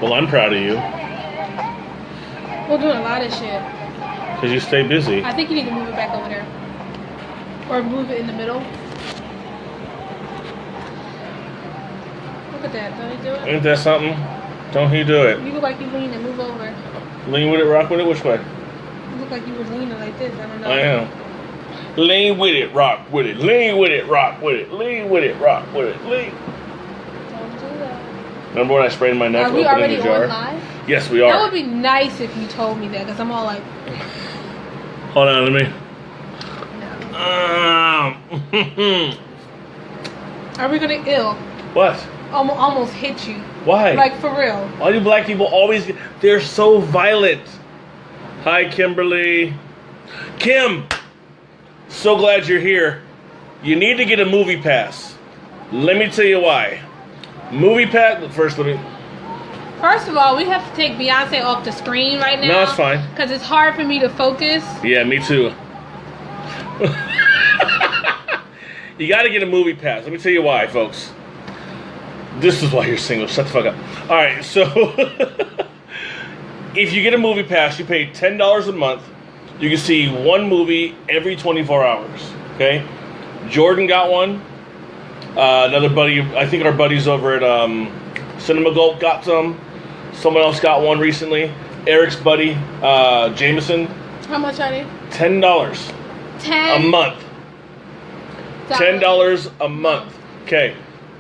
Well, I'm proud of you. We're doing a lot of shit. Because you stay busy. I think you need to move it back over there. Or move it in the middle. Look at that. Don't you do it? Ain't that something? Don't he do it? You look like you lean and move over. Lean with it, rock with it, which way? You look like you were leaning like this. I don't know. I am. Lean with it, rock with it. Lean with it, rock with it. Lean with it, rock with it. Lean. Don't do that. Remember when I sprained my neck Are we opening already the jar? on live? Yes, we are. That would be nice if you told me that, because I'm all like... Hold on, let me... No. Are we going to ill? What? Almost hit you. Why? Like, for real. All you black people always... They're so violent. Hi, Kimberly. Kim! So glad you're here. You need to get a movie pass. Let me tell you why. Movie pass... First, let me... First of all, we have to take Beyonce off the screen right now. No, it's fine. Because it's hard for me to focus. Yeah, me too. You got to get a movie pass. Let me tell you why, folks. This is why you're single. Shut the fuck up. All right, so if you get a movie pass, you pay $10 a month. You can see one movie every 24 hours. Okay? Jordan got one. Another buddy, I think our buddies over at Cinema Gulp got some. Someone else got one recently. Eric's buddy, Jameson. How much are they? $10 $10 a month. $10 a month. Okay.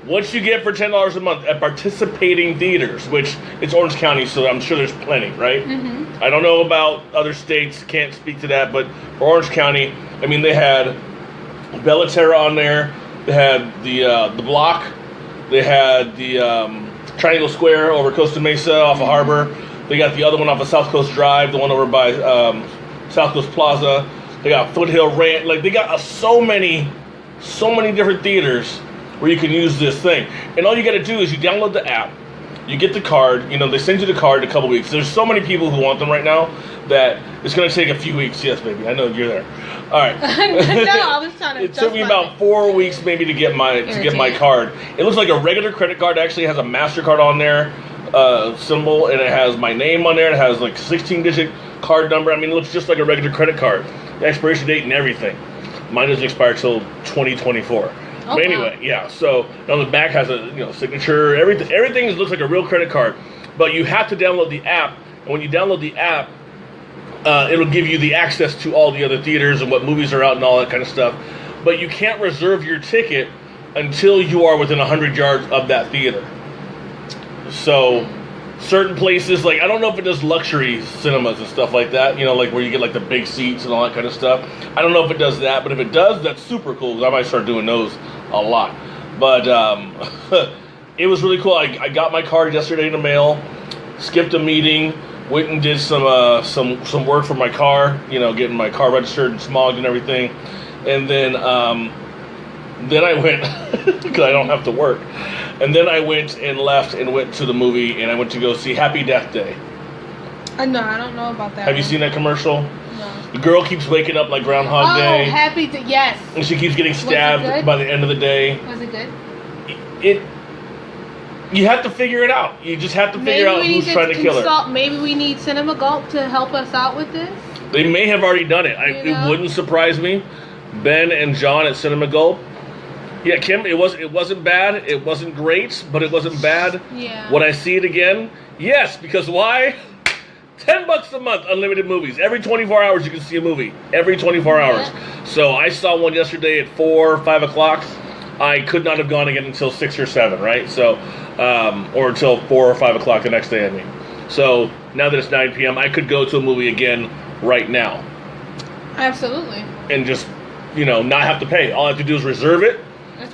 What you get for $10 a month at participating theaters, which it's Orange County, so I'm sure there's plenty, right? Mm-hmm. I don't know about other states, can't speak to that, but for Orange County, I mean, they had Bellaterra on there, they had the Block, they had the Triangle Square over Costa Mesa off of Harbor, they got the other one off of South Coast Drive, the one over by South Coast Plaza, they got Foothill Ranch, like they got so many different theaters where you can use this thing. And all you got to do is you download the app, you get the card, you know, they send you the card in a couple weeks. There's so many people who want them right now that it's going to take a few weeks. Yes, baby, I know you're there. All right. No, I was trying to... It took me about 4 weeks maybe to get my card. It looks like a regular credit card. It actually has a MasterCard on there, symbol, and it has my name on there. It has like 16-digit card number. I mean, it looks just like a regular credit card. The expiration date and everything. Mine doesn't expire till 2024. But anyway, yeah, so on the back has a signature, everything looks like a real credit card. But you have to download the app, and when you download the app, it'll give you the access to all the other theaters and what movies are out and all that kind of stuff. But you can't reserve your ticket until you are within 100 yards of that theater. So certain places, like I don't know if it does luxury cinemas and stuff like that, like where you get like the big seats and all that kind of stuff. I don't know if it does that, but if it does, that's super cool, because I might start doing those a lot. But it was really cool. I got my card yesterday in the mail, skipped a meeting, went and did some work for my car, getting my car registered and smogged and everything. And then I went, because I don't have to work. And then I went and left and went to the movie, and I went to go see Happy Death Day. No, I don't know about that. Have you seen that commercial? No. The girl keeps waking up like Groundhog Day. Oh, Happy Death, yes. And she keeps getting stabbed by the end of the day. Was it good? You have to figure it out. You just have to figure out who's trying to kill her. Maybe we need Cinema Gulp to help us out with this. They may have already done it. It wouldn't surprise me. Ben and John at Cinema Gulp. Yeah, Kim, it wasn't bad. It wasn't great, but it wasn't bad. Yeah. Would I see it again? Yes, because why? $10 a month, unlimited movies. Every 24 hours you can see a movie. Every 24 hours. So I saw one yesterday at 4, 5 o'clock. I could not have gone again until 6 or 7, right? So, or until 4 or 5 o'clock the next day, I mean. So now that it's 9 p.m., I could go to a movie again right now. Absolutely. And just, not have to pay. All I have to do is reserve it.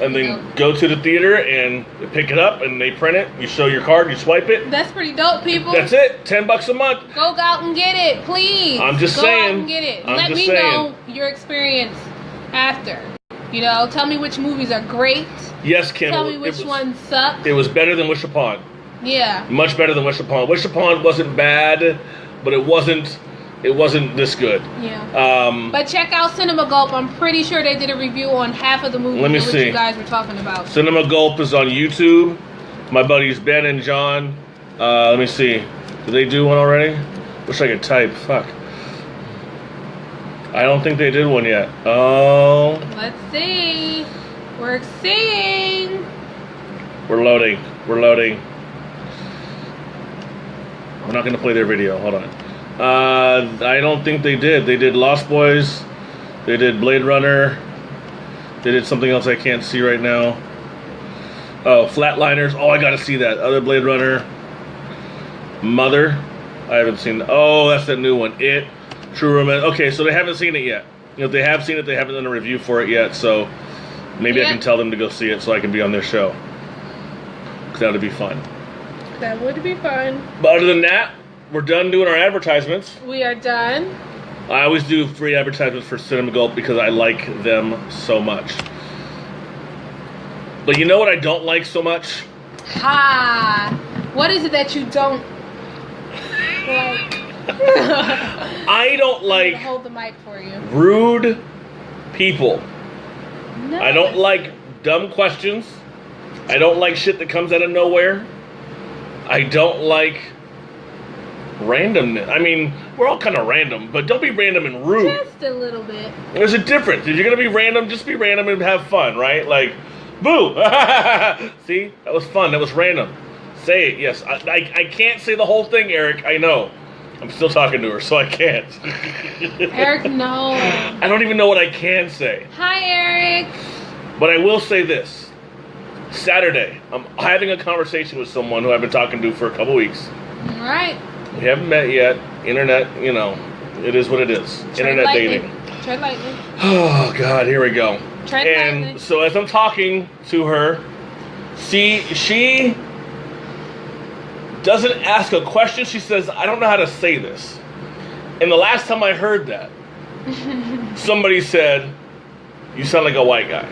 And then go to the theater and pick it up, and they print it. You show your card, you swipe it. That's pretty dope, people. That's it. $10 a month. Go out and get it, please. I'm just saying. Go out and get it. Let me know your experience after. Tell me which movies are great. Yes, Kim. Tell me which ones suck. It was better than Wish Upon. Yeah. Much better than Wish Upon. Wish Upon wasn't bad, but it wasn't this good. Yeah. But check out Cinema Gulp. I'm pretty sure they did a review on half of the movies that you guys were talking about. Cinema Gulp is on YouTube. My buddies Ben and John Let me see. Did they do one already? Wish I could type. Fuck. I don't think they did one yet. Oh. Let's see. We're seeing. We're loading. We're loading. We're not going to play their video. Hold on. I don't think they did. They did Lost Boys. They did Blade Runner. They did something else I can't see right now. Oh, Flatliners. Oh, I got to see that. Other Blade Runner. Mother. I haven't seen. Oh, that's that new one. It. True Romance. Okay, so they haven't seen it yet. You know, if they have seen it, they haven't done a review for it yet. So maybe I can tell them to go see it so I can be on their show. Because that would be fun. That would be fun. But other than that, we're done doing our advertisements. We are done. I always do free advertisements for Cinema Gulp because I like them so much. But you know what I don't like so much? Ha! What is it that you don't like? I don't like hold the mic for you. Rude people. No, I don't like dumb questions. I don't like shit that comes out of nowhere. I don't like randomness. I mean, we're all kind of random, but don't be random and rude. Just a little bit. There's a difference. If you're going to be random, just be random and have fun, right? Like, boo! See? That was fun. That was random. Say it, yes. I can't say the whole thing, Eric. I know. I'm still talking to her, so I can't. Eric, no. I don't even know what I can say. Hi, Eric. But I will say this. Saturday, I'm having a conversation with someone who I've been talking to for a couple weeks. All right. We haven't met yet. Internet, you know, it is what it is. Internet dating. Tread lightly. Oh, God, here we go. Tread and lightly. So as I'm talking to her, she doesn't ask a question. She says, I don't know how to say this. And the last time I heard that, somebody said, you sound like a white guy.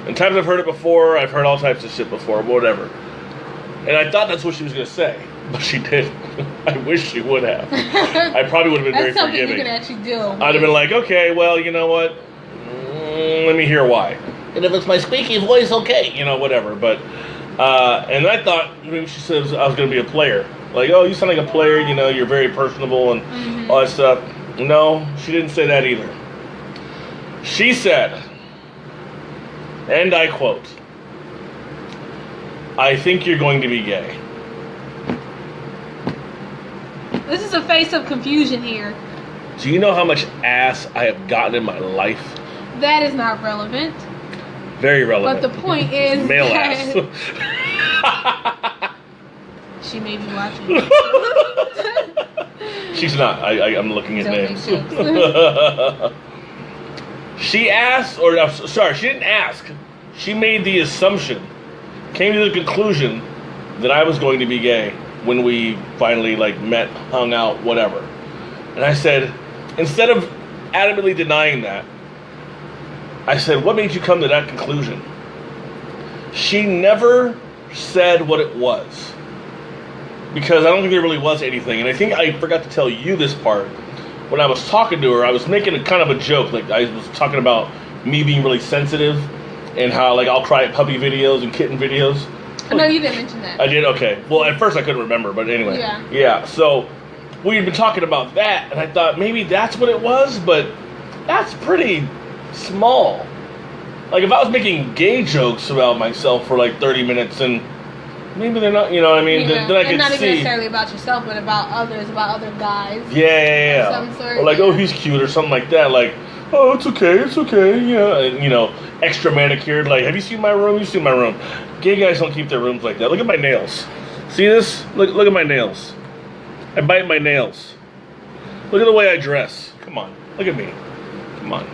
And times I've heard it before, I've heard all types of shit before, whatever. And I thought that's what she was going to say, but she didn't. I wish she would have. I probably would have been very forgiving. That's something you can actually do. I'd have been like, okay, well, you know what? Let me hear why. And if it's my squeaky voice, okay, you know, whatever. But, and I thought maybe she said I was going to be a player. Like, oh, you sound like a player, you know, you're very personable and all that stuff. No, she didn't say that either. She said, and I quote, I think you're going to be gay. This is a face of confusion here. Do you know how much ass I have gotten in my life? That is not relevant. Very relevant. But the point is male that ass. She may be watching. She's not. I'm looking at names. She asked, or sorry, she didn't ask. She made the assumption, came to the conclusion that I was going to be gay when we finally met, hung out, whatever. And I said, instead of adamantly denying that, I said, what made you come to that conclusion? She never said what it was. Because I don't think there really was anything. And I think I forgot to tell you this part. When I was talking to her, I was making a kind of a joke. Like, I was talking about me being really sensitive and how, I'll cry at puppy videos and kitten videos. No, you didn't mention that. I did? Okay. Well, at first I couldn't remember, but anyway. Yeah. Yeah, so we had been talking about that, and I thought maybe that's what it was, but that's pretty small. If I was making gay jokes about myself for 30 minutes, and maybe they're not, you know what I mean? Yeah. Then I could and not see. even necessarily about yourself, but about others, about other guys. Yeah. Some sort, or oh, he's cute, or something like that. Oh, it's okay, yeah. And, extra manicured. Have you seen my room? You've seen my room. Gay guys don't keep their rooms like that. Look at my nails. See this? Look at my nails. I bite my nails. Look at the way I dress. Come on. Look at me. Come on.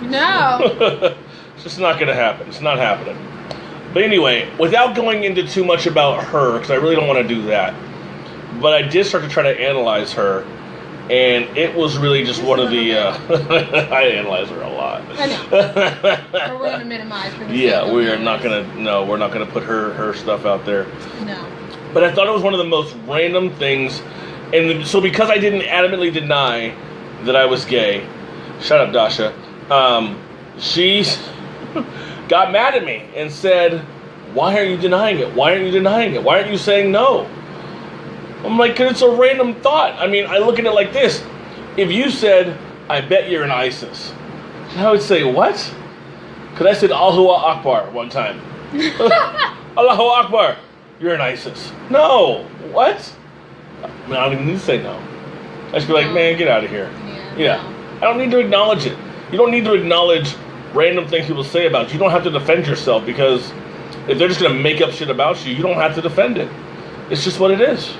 No. It's just not going to happen. It's not happening. But anyway, without going into too much about her, because I really don't want to do that, but I did start to try to analyze her, and it was really just one of the... I analyze her a lot. I know. But we're going to minimize. Yeah, we're not going to put her stuff out there. No. But I thought it was one of the most random things, and so because I didn't adamantly deny that I was gay, shut up, Dasha, she got mad at me and said, Why aren't you denying it? Why aren't you denying it? Why aren't you saying no? I'm like, because it's a random thought. I mean, I look at it like this. If you said, I bet you're in ISIS, I would say, what? Because I said Allahu Akbar one time. Allahu Akbar, you're in ISIS. No, what? I mean, I don't even need to say no. I should be like, man, get out of here. Yeah. I don't need to acknowledge it. You don't need to acknowledge random things people say about you. You don't have to defend yourself, because if they're just going to make up shit about you, you don't have to defend it. It's just what it is.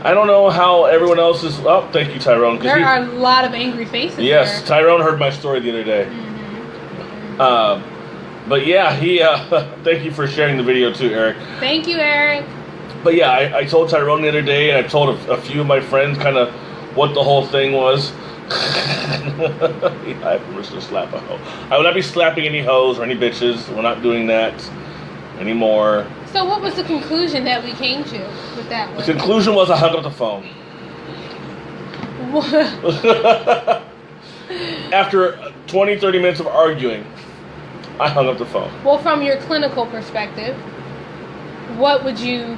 I don't know how everyone else is. Oh, thank you, Tyrone. There are a lot of angry faces. Yes, there. Tyrone heard my story the other day. But yeah, he. Thank you for sharing the video too, Eric. Thank you, Eric. But yeah, I told Tyrone the other day, and I told a few of my friends kind of what the whole thing was. I was to slap a hoe. I will not be slapping any hoes or any bitches. We're not doing that anymore. So what was the conclusion that we came to with that one? The conclusion was I hung up the phone. After 20, 30 minutes of arguing, I hung up the phone. Well, from your clinical perspective, what would you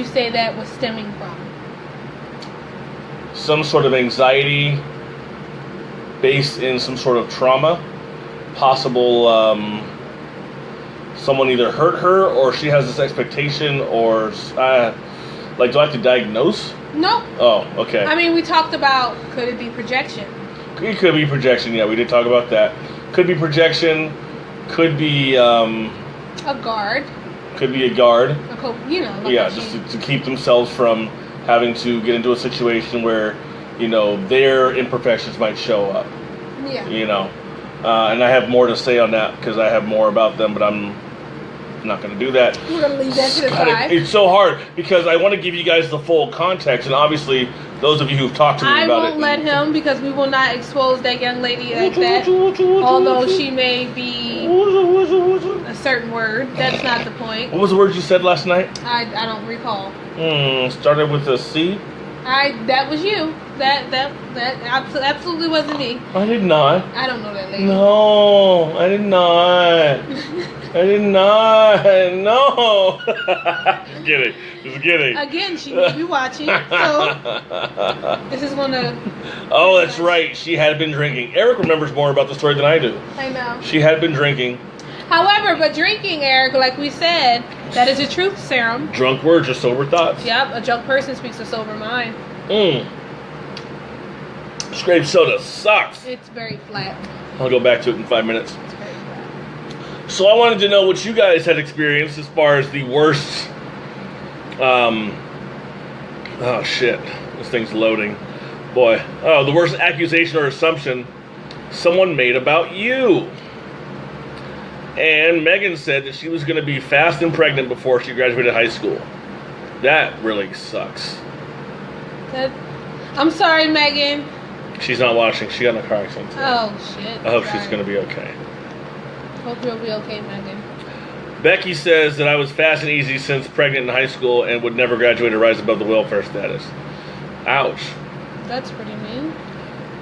say that was stemming from? Some sort of anxiety based in some sort of trauma. Possible someone either hurt her, or she has this expectation, or like, do I have to diagnose? No. Oh, okay. I mean, we talked about, could it be projection? It could be projection. Yeah, we did talk about that. Could be projection. Could be a guard. Could be a guard. Like yeah, just to keep themselves from having to get into a situation where, their imperfections might show up. Yeah. And I have more to say on that, because I have more about them, but I'm not going to do that. We're going to leave that to the side. It's so hard, because I want to give you guys the full context, and obviously, those of you who've talked to me about it. I won't let him, because we will not expose that young lady like that, although she may be a certain word. That's not the point. What was the word you said last night? I don't recall. Started with a C? That was you. That absolutely wasn't me. I did not. I don't know that lady. No, I did not. I did not. No. Just kidding. Again, she may be watching, so this is one of. Oh, that's right. She had been drinking. Eric remembers more about the story than I do. I know. She had been drinking. However, but drinking, Eric, like we said, that is a truth serum. Drunk words are sober thoughts. Yep, a drunk person speaks a sober mind. Scrape soda sucks. It's very flat. I'll go back to it in 5 minutes. It's very flat. So I wanted to know what you guys had experienced as far as the worst. Oh shit, this thing's loading. Boy, the worst accusation or assumption someone made about you. And Megan said that she was going to be fast and pregnant before she graduated high school. That really sucks. I'm sorry, Megan. She's not watching. She got in a car accident today. Oh, shit. I hope she's going to be okay. Hope you'll be okay, Megan. Becky says that I was fast and easy since pregnant in high school and would never graduate or rise above the welfare status. Ouch. That's pretty mean.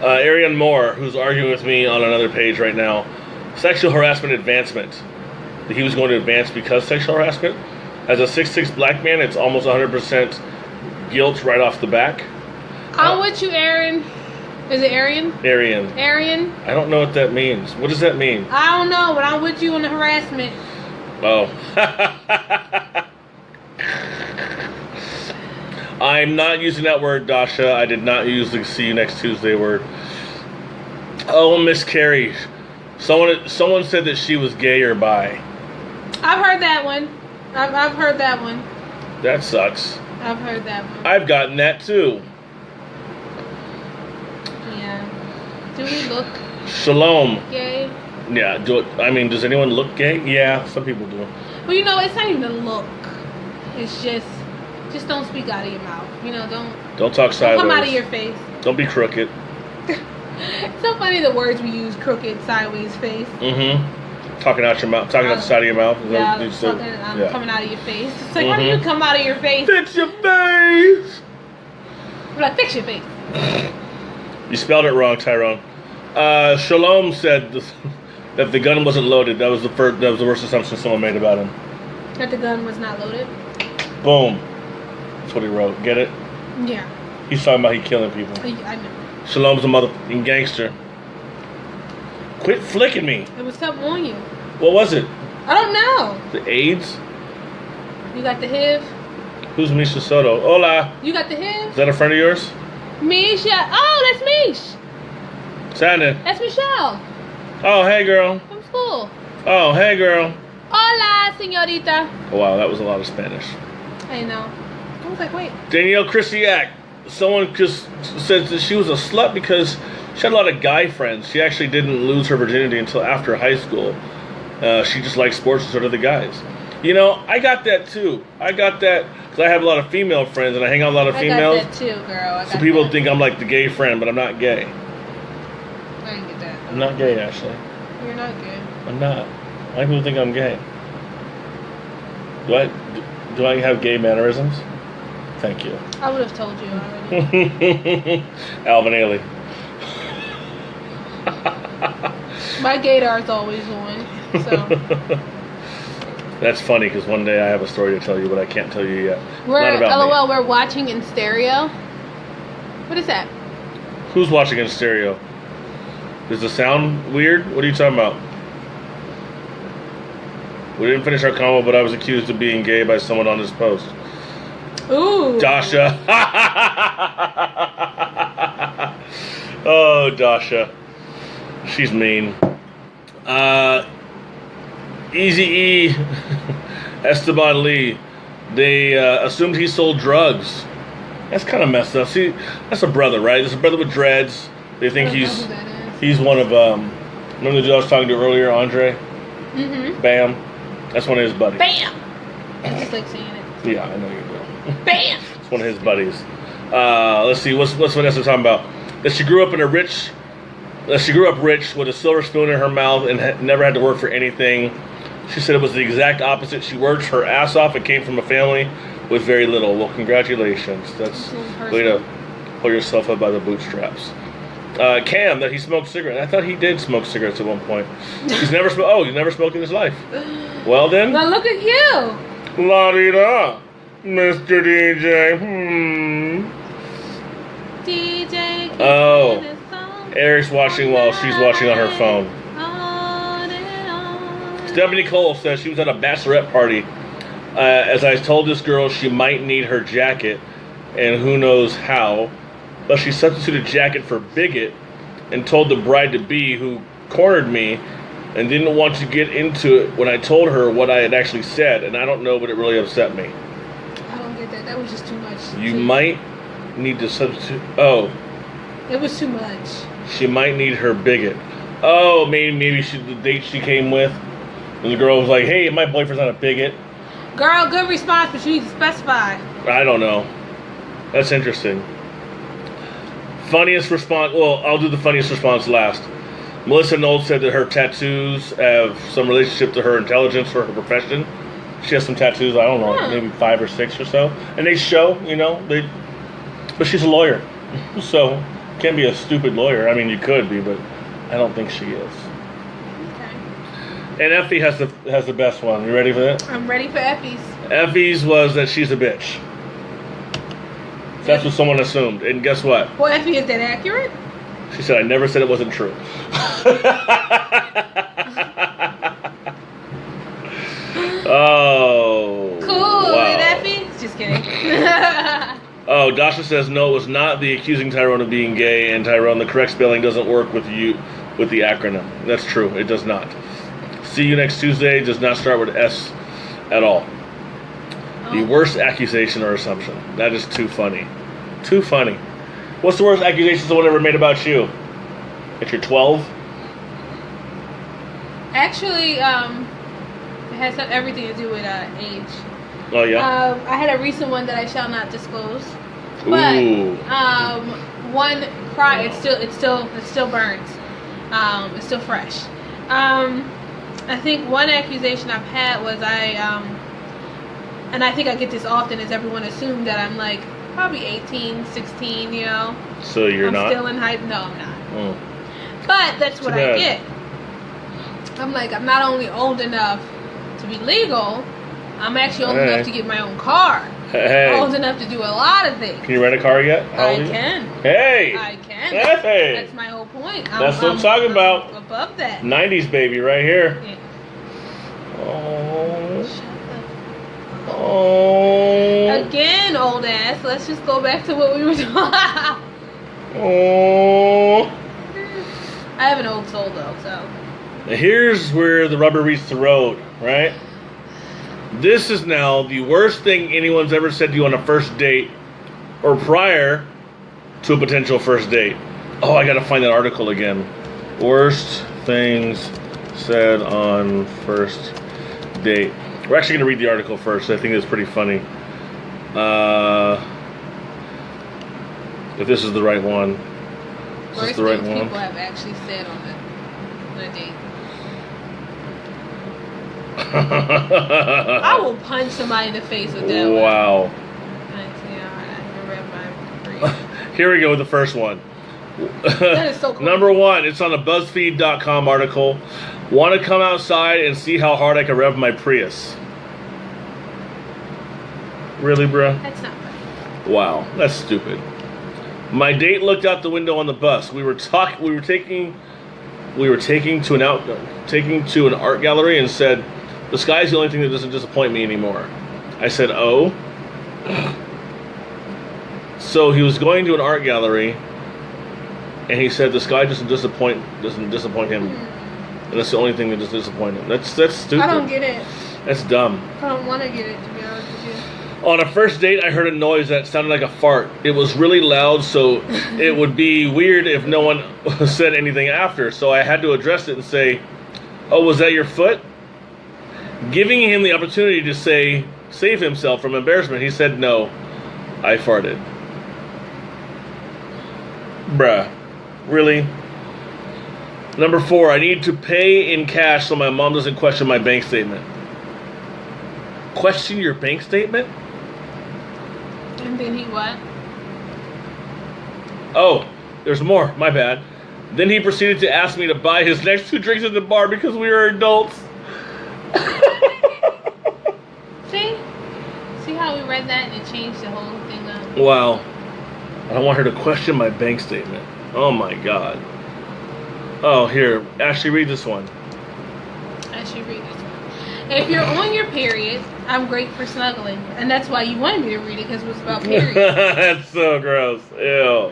Arian Moore, who's arguing with me on another page right now. Sexual harassment advancement. That he was going to advance because sexual harassment. As a 6'6" black man, it's almost 100% guilt right off the back. I'm with you, Aaron. Is it Arian? Arian. Arian? I don't know what that means. What does that mean? I don't know, but I'm with you on the harassment. Oh. I'm not using that word, Dasha. I did not use the see you next Tuesday word. Oh, Miss Carrie. Someone said that she was gay or bi. I've heard that one. I've heard that one. That sucks. I've heard that one. I've gotten that too. Yeah. Do we look Shalom. gay? Yeah. Does anyone look gay? Yeah, some people do. Well, it's not even a look. It's just don't speak out of your mouth. Don't talk sideways. Don't come out of your face. Don't be crooked. It's so funny the words we use: crooked, sideways, face. Mm-hmm. Talking out your mouth. Talking out the side of your mouth. Coming out of your face. It's like, how do you come out of your face? Fix your face. We're like, fix your face. You spelled it wrong, Tyrone. Shalom said that the gun wasn't loaded. That was the worst assumption someone made about him. That the gun was not loaded. Boom. That's what he wrote. Get it? Yeah. He's talking about he killing people. I know. Shalom's a motherfucking gangster. Quit flicking me. It was something on you. What was it? I don't know. The AIDS? You got the HIV? Who's Misha Soto? Hola. You got the HIV? Is that a friend of yours? Misha. Oh, that's Mish. What's happening? That's Michelle. Oh, hey, girl. From school. Oh, hey, girl. Hola, señorita. Oh, wow, that was a lot of Spanish. I know. I was like, wait. Danielle Christiak. Someone just said that she was a slut because she had a lot of guy friends. She actually didn't lose her virginity until after high school. She just liked sports and so did the guys. You know, I got that too. I got that because I have a lot of female friends and I hang out with a lot of females. I got that too, girl. So people think I'm like the gay friend, but I'm not gay. I didn't get that. I'm not gay, Ashley. You're not gay. I'm not. Why do people think I'm gay? Do I have gay mannerisms? Thank you. I would have told you already. Alvin Ailey. My gaydar is always on, so. That's funny because one day I have a story to tell you, but I can't tell you yet. We're, Not about LOL, me. we're watching in stereo. What is that? Who's watching in stereo? Is the sound weird? What are you talking about? We didn't finish our combo, but I was accused of being gay by someone on this post. Ooh. Dasha. Oh, Dasha. She's mean. Easy E, Esteban Lee, they assumed he sold drugs. That's kind of messed up. See, that's a brother, right? That's a brother with dreads. They think he's one of, remember the dude I was talking to earlier, Andre? Mm-hmm. Bam. That's one of his buddies. Bam! I just like saying it. Yeah, I know you do. Bam! It's one of his buddies. Let's see, what's Vanessa talking about? That she grew up rich with a silver spoon in her mouth and never had to work for anything. She said it was the exact opposite. She worked her ass off and came from a family with very little. Well, congratulations. That's way to pull yourself up by the bootstraps. Cam, that he smoked cigarettes. I thought he did smoke cigarettes at one point. He's never smoked. Oh, he's never smoked in his life. Well then. Well, look at you. La-di-da, Mr. DJ. DJ. Oh, Eric's watching while she's watching on her phone. Stephanie Cole says she was at a bachelorette party. As I told this girl she might need her jacket, and who knows how, but she substituted jacket for bigot and told the bride-to-be, who cornered me and didn't want to get into it when I told her what I had actually said, and I don't know, but it really upset me. I don't get that. That was just too much. You might need to substitute. Oh. It was too much. She might need her bigot. Oh, maybe the date she came with. And the girl was like, hey, my boyfriend's not a bigot. Girl, good response, but you need to specify. I don't know. That's interesting. Funniest response. Well, I'll do the funniest response last. Melissa Knowles said that her tattoos have some relationship to her intelligence or her profession. She has some tattoos, I don't know, maybe 5 or 6 or so. And they show, but she's a lawyer. So, can't be a stupid lawyer. I mean, you could be, but I don't think she is. And Effie has the best one. You ready for that? I'm ready for Effie's. Effie's was that she's a bitch. That's what someone assumed. And guess what? Well, Effie, is that accurate? She said, I never said it wasn't true. Oh. Cool, wow. Effie? Just kidding. Oh, Dasha says, no, it was not the accusing Tyrone of being gay. And Tyrone, the correct spelling doesn't work with the acronym. That's true. It does not. See you next Tuesday does not start with S at all. The worst accusation or assumption. That is too funny. Too funny. What's the worst accusation someone ever made about you? That you're 12? Actually, it has everything to do with age. Oh, yeah? I had a recent one that I shall not disclose. But Ooh. One prior, it still burns. It's still fresh. I think one accusation I've had was and I think I get this often, is everyone assumed that I'm like probably 18, 16, So I'm not? Still in high. No, I'm not. Oh. But that's what I get. I'm like, I'm not only old enough to be legal, I'm actually old enough to get my own car. Hey. Old enough to do a lot of things. Can you rent a car yet? I can. Hey. I can. Hey. That's my whole point. That's what I'm talking about. Above that. 90s baby right here. Yeah. Oh. Shut up. Oh. Again, old ass. Let's just go back to what we were talking. Oh. I have an old soul though, so. Here's where the rubber meets the road, right? This is now the worst thing anyone's ever said to you on a first date or prior to a potential first date. Oh, I gotta find that article again. Worst things said on first date. We're actually gonna read the article first. I think it's pretty funny. If this is the right one. Is this the right one? People have actually said on a date. I will punch somebody in the face with that. Wow. One. Here we go with the first one. That is so cool. Number one, it's on a BuzzFeed.com article. Want to come outside and see how hard I can rev my Prius? Really, bruh? That's not funny. Wow, that's stupid. My date looked out the window on the bus. We were taking to an art gallery and said, "The sky's the only thing that doesn't disappoint me anymore." I said, "Oh." So he was going to an art gallery, and he said the sky doesn't disappoint him, and that's the only thing that doesn't disappoint him. That's stupid. I don't get it. That's dumb. I don't want to get it, to be honest with you. On a first date, I heard a noise that sounded like a fart. It was really loud, so it would be weird if no one said anything after. So I had to address it and say, "Oh, was that your foot?" Giving him the opportunity to save himself from embarrassment, he said, "No, I farted." Bruh. Really? Number 4, I need to pay in cash so my mom doesn't question my bank statement. Question your bank statement? And then he what? Oh, there's more. My bad. Then he proceeded to ask me to buy his next 2 drinks at the bar because we were adults. See how we read that and it changed the whole thing up? Wow. I don't want her to question my bank statement. Oh my God. Oh, here. Ashley, read this one. Ashley, read this one. If you're on your period, I'm great for snuggling. And that's why you wanted me to read it, because it was about periods. That's so gross. Ew.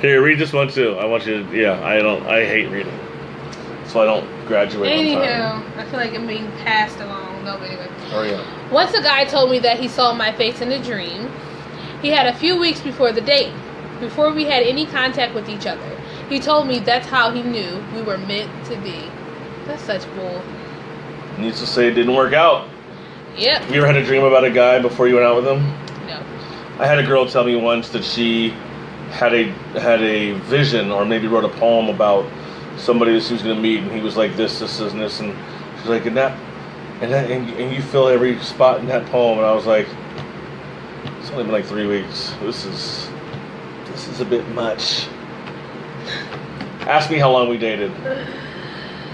Here, read this one too. I want you to, I hate reading. So I don't graduate on time. Anywho, I feel like I'm being passed along. No, but anyway. Oh, yeah. Once a guy told me that he saw my face in a dream. He had a few weeks before the date, before we had any contact with each other. He told me that's how he knew we were meant to be. That's such bull. Needs to say it didn't work out. Yep. You ever had a dream about a guy before you went out with him? No. I had a girl tell me once that she had a vision, or maybe wrote a poem about somebody that she was going to meet, and he was like this, and this, and she's like, and you fill every spot in that poem, and I was like, it's only been like 3 weeks. This is a bit much. Ask me how long we dated.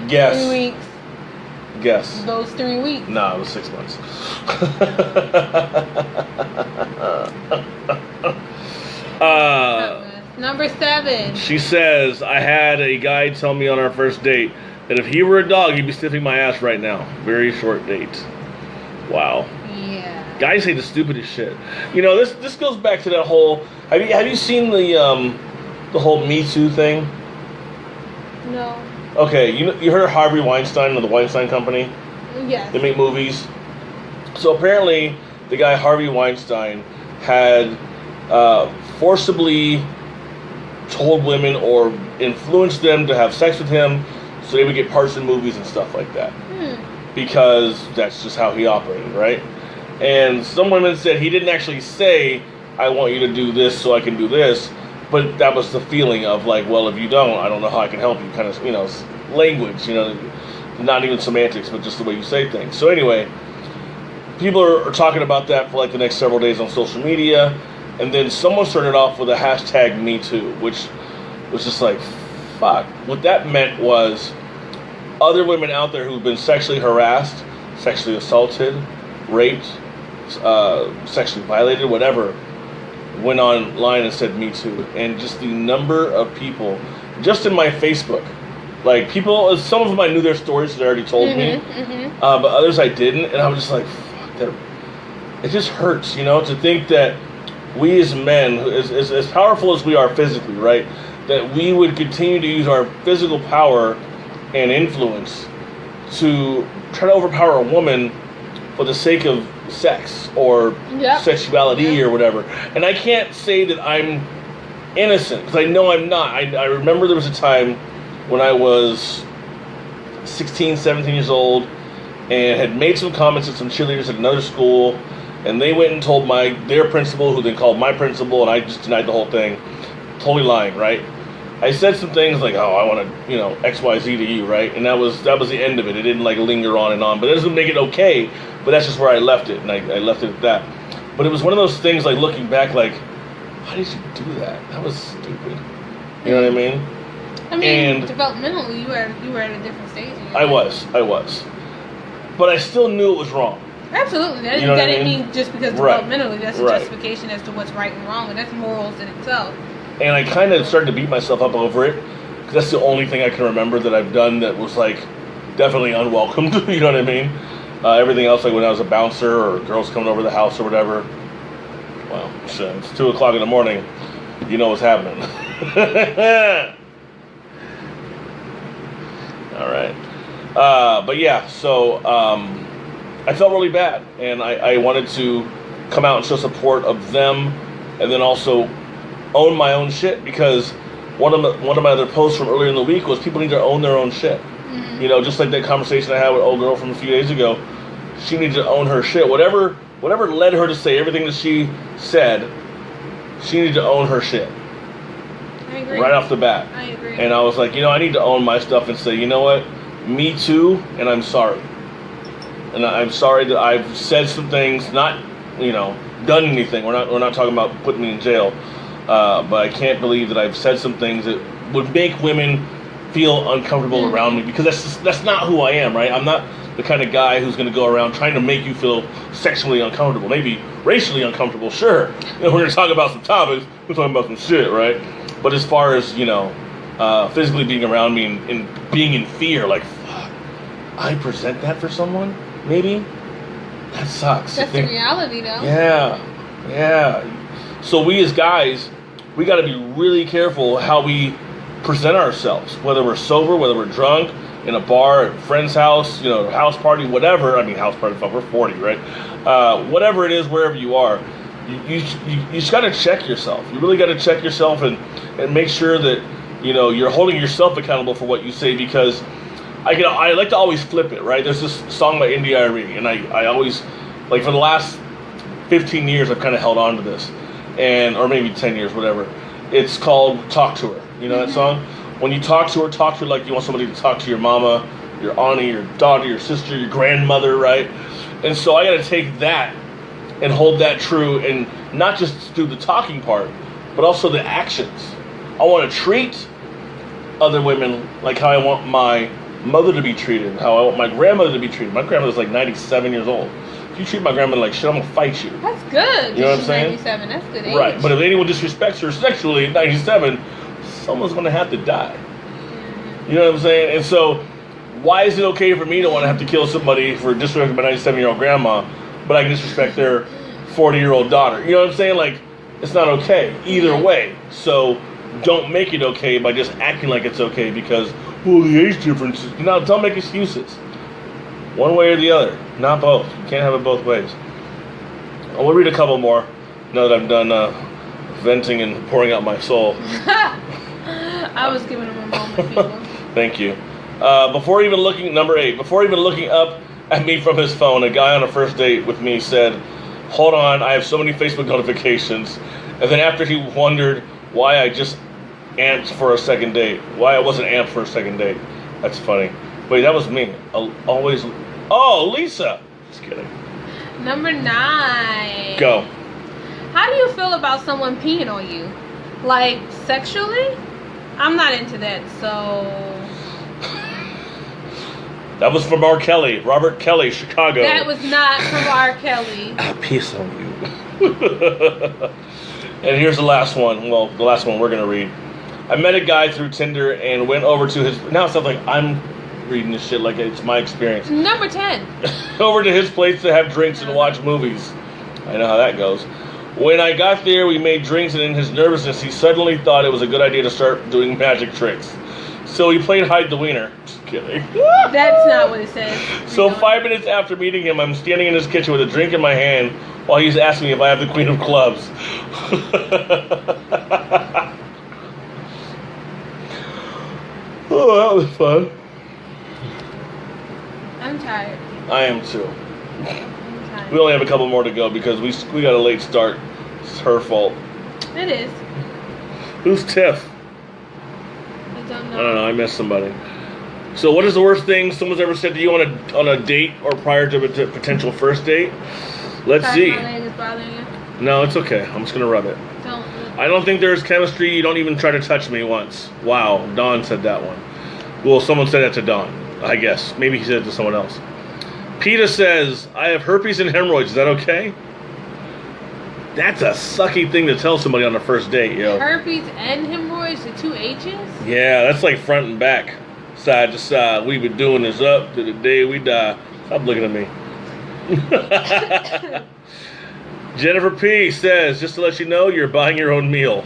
Guess. 3 weeks. Guess. Those 3 weeks. No, it was 6 months. Number 7. She says, I had a guy tell me on our first date that if he were a dog, he'd be sniffing my ass right now. Very short date. Wow. Yeah. Guys say the stupidest shit. You know, this goes back to that whole. Have you seen the whole Me Too thing? No. Okay, you heard of Harvey Weinstein of the Weinstein Company? Yes. They make movies. So apparently, the guy Harvey Weinstein had forcibly told women or influenced them to have sex with him, so they would get parts in movies and stuff like that. Because that's just how he operated, right? And some women said he didn't actually say, I want you to do this so I can do this, but that was the feeling of like, well, if you don't, I don't know how I can help you, kind of, language, not even semantics, but just the way you say things. So anyway, people are talking about that for like the next several days on social media, and then someone started off with a hashtag #MeToo, which was just like, fuck. What that meant was other women out there who've been sexually harassed sexually assaulted, raped, sexually violated, whatever, went online and said Me Too. And just the number of people, just in my Facebook, like people, some of them I knew their stories, so they already told me, but others I didn't, and I was just like, fuck, that, it just hurts, you know, to think that we as men, as powerful as we are physically, right, that we would continue to use our physical power and influence to try to overpower a woman for the sake of sex or sexuality or whatever. And I can't say that I'm innocent, because I know I'm not. I remember there was a time when I was 16, 17 years old and had made some comments at some cheerleaders at another school, and they went and told their principal, who then called my principal, and I just denied the whole thing. Totally lying, right? I said some things like, oh, I want to, you know, XYZ to you, right? And that was the end of it. It didn't like linger on and on, but it doesn't make it okay, but that's just where I left it, and I left it at that. But it was one of those things, like, looking back, like, why did you do that? That was stupid. You know what I mean? I mean, developmentally, you were at a different stage. I was. But I still knew it was wrong. Absolutely. That didn't mean just because developmentally, that's a justification as to what's right and wrong, and that's morals in itself. And I kind of started to beat myself up over it, because that's the only thing I can remember that I've done that was, like, definitely unwelcomed, you know what I mean? Everything else, like when I was a bouncer or girls coming over the house or whatever, well, shit, it's 2 o'clock in the morning, you know what's happening. All right. But yeah, so I felt really bad, and I wanted to come out and show support of them, and then also own my own shit, because one of my other posts from earlier in the week was people need to own their own shit. Mm-hmm. You know, just like that conversation I had with old girl from a few days ago. She needs to own her shit. Whatever led her to say everything that she said, she needed to own her shit. I agree. Right off the bat. I agree. And I was like, you know, I need to own my stuff and say, you know what, me too, and I'm sorry. And I'm sorry that I've said some things, not, you know, done anything. We're not talking about putting me in jail. But I can't believe that I've said some things that would make women feel uncomfortable around me, because that's not who I am, right? I'm not the kind of guy who's going to go around trying to make you feel sexually uncomfortable, maybe racially uncomfortable, sure. You know, we're going to talk about some topics, we're talking about some shit, right? But as far as, you know, physically being around me and being in fear, like, fuck, I present that for someone, maybe? That sucks. That's the reality, though. Yeah. So we as guys, we got to be really careful how we present ourselves, whether we're sober, whether we're drunk, in a bar, at a friend's house, you know, house party, whatever. I mean, house party, fuck, we're 40, right? Whatever it is, wherever you are, you just got to check yourself. You really got to check yourself and make sure that, you know, you're holding yourself accountable for what you say, because I like to always flip it, right? There's this song by India.Arie, and I always, like, for the last 15 years, I've kind of held on to this. Or maybe 10 years, whatever. It's called Talk to Her. You know that song? When you talk to her like you want somebody to talk to your mama, your auntie, your daughter, your sister, your grandmother, right? And so I got to take that and hold that true, and not just do the talking part, but also the actions. I want to treat other women like how I want my mother to be treated, how I want my grandmother to be treated. My grandmother's like 97 years old. If you treat my grandmother like shit, I'm going to fight you. That's good. You know what I'm saying? 97, that's good age. Right, but if anyone disrespects her sexually at 97, someone's going to have to die. You know what I'm saying? And so, why is it okay for me to want to have to kill somebody for disrespecting my 97-year-old grandma, but I can disrespect their 40-year-old daughter? You know what I'm saying? Like, it's not okay either way. So, don't make it okay by just acting like it's okay because, well, the age difference. No, don't make excuses. One way or the other, not both. You can't have it both ways. I will read a couple more now that I'm done venting and pouring out my soul. I was giving him a moment, people. Thank you. Number 8, before even looking up at me from his phone, a guy on a first date with me said, hold on, I have so many Facebook notifications. And then after he wondered why I just amped for a second date, why I wasn't amped for a second date. That's funny. Wait, that was me. Always. Oh, Lisa. Just kidding. Number 9. Go. How do you feel about someone peeing on you? Like, sexually? I'm not into that, so... That was from R. Kelly. Robert Kelly, Chicago. That was not from R. Kelly. A piece on you. And here's the last one. Well, the last one we're going to read. I met a guy through Tinder and went over to his... Now it sounds like I'm reading this shit like it's my experience. Number 10. Over to his place to have drinks and watch movies. I know how that goes. When I got there, we made drinks, and in his nervousness, he suddenly thought it was a good idea to start doing magic tricks. So he played hide the wiener. Just kidding. That's not what it says. So 5 minutes after meeting him, I'm standing in his kitchen with a drink in my hand while he's asking me if I have the Queen of Clubs. Oh, that was fun. I'm tired. I am too. I'm tired. We only have a couple more to go because we got a late start. It's her fault. It is. Who's Tiff? I don't know. I don't know. I missed somebody. So, what is the worst thing someone's ever said to you on a date or prior to a potential first date? Let's see. My leg is bothering you. No, it's okay. I'm just gonna rub it. Don't. I don't think there's chemistry. You don't even try to touch me once. Wow, Dawn said that one. Well, someone said that to Dawn, I guess. Maybe he said it to someone else. PETA says, I have herpes and hemorrhoids. Is that okay? That's a sucky thing to tell somebody on the first date, yo. Herpes and hemorrhoids, the 2 H's? Yeah, that's like front and back. Side to side. We've been doing this up to the day we die. Stop looking at me. Jennifer P. says, just to let you know, you're buying your own meal.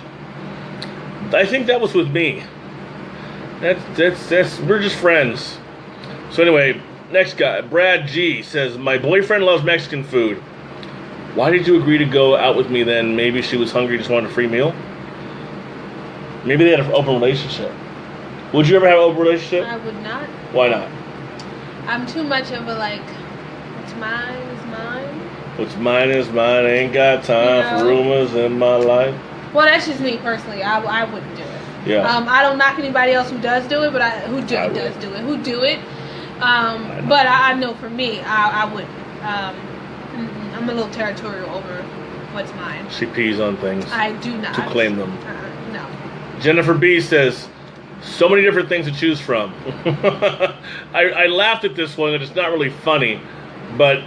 I think that was with me. That's we're just friends. So anyway, next guy, Brad G. says, my boyfriend loves Mexican food. Why did you agree to go out with me then? Maybe she was hungry, just wanted a free meal? Maybe they had an open relationship. Would you ever have an open relationship? I would not. Why not? I'm too much of a what's mine is mine. What's mine is mine. Ain't got time for rumors in my life. Well, that's just me personally. I wouldn't do it. Yeah. I don't knock anybody else who does do it, but who does do it. But I know for me, I wouldn't. I'm a little territorial over what's mine. She pees on things. I do not. To claim them. No. Jennifer B. says, so many different things to choose from. I laughed at this one, and it's not really funny, but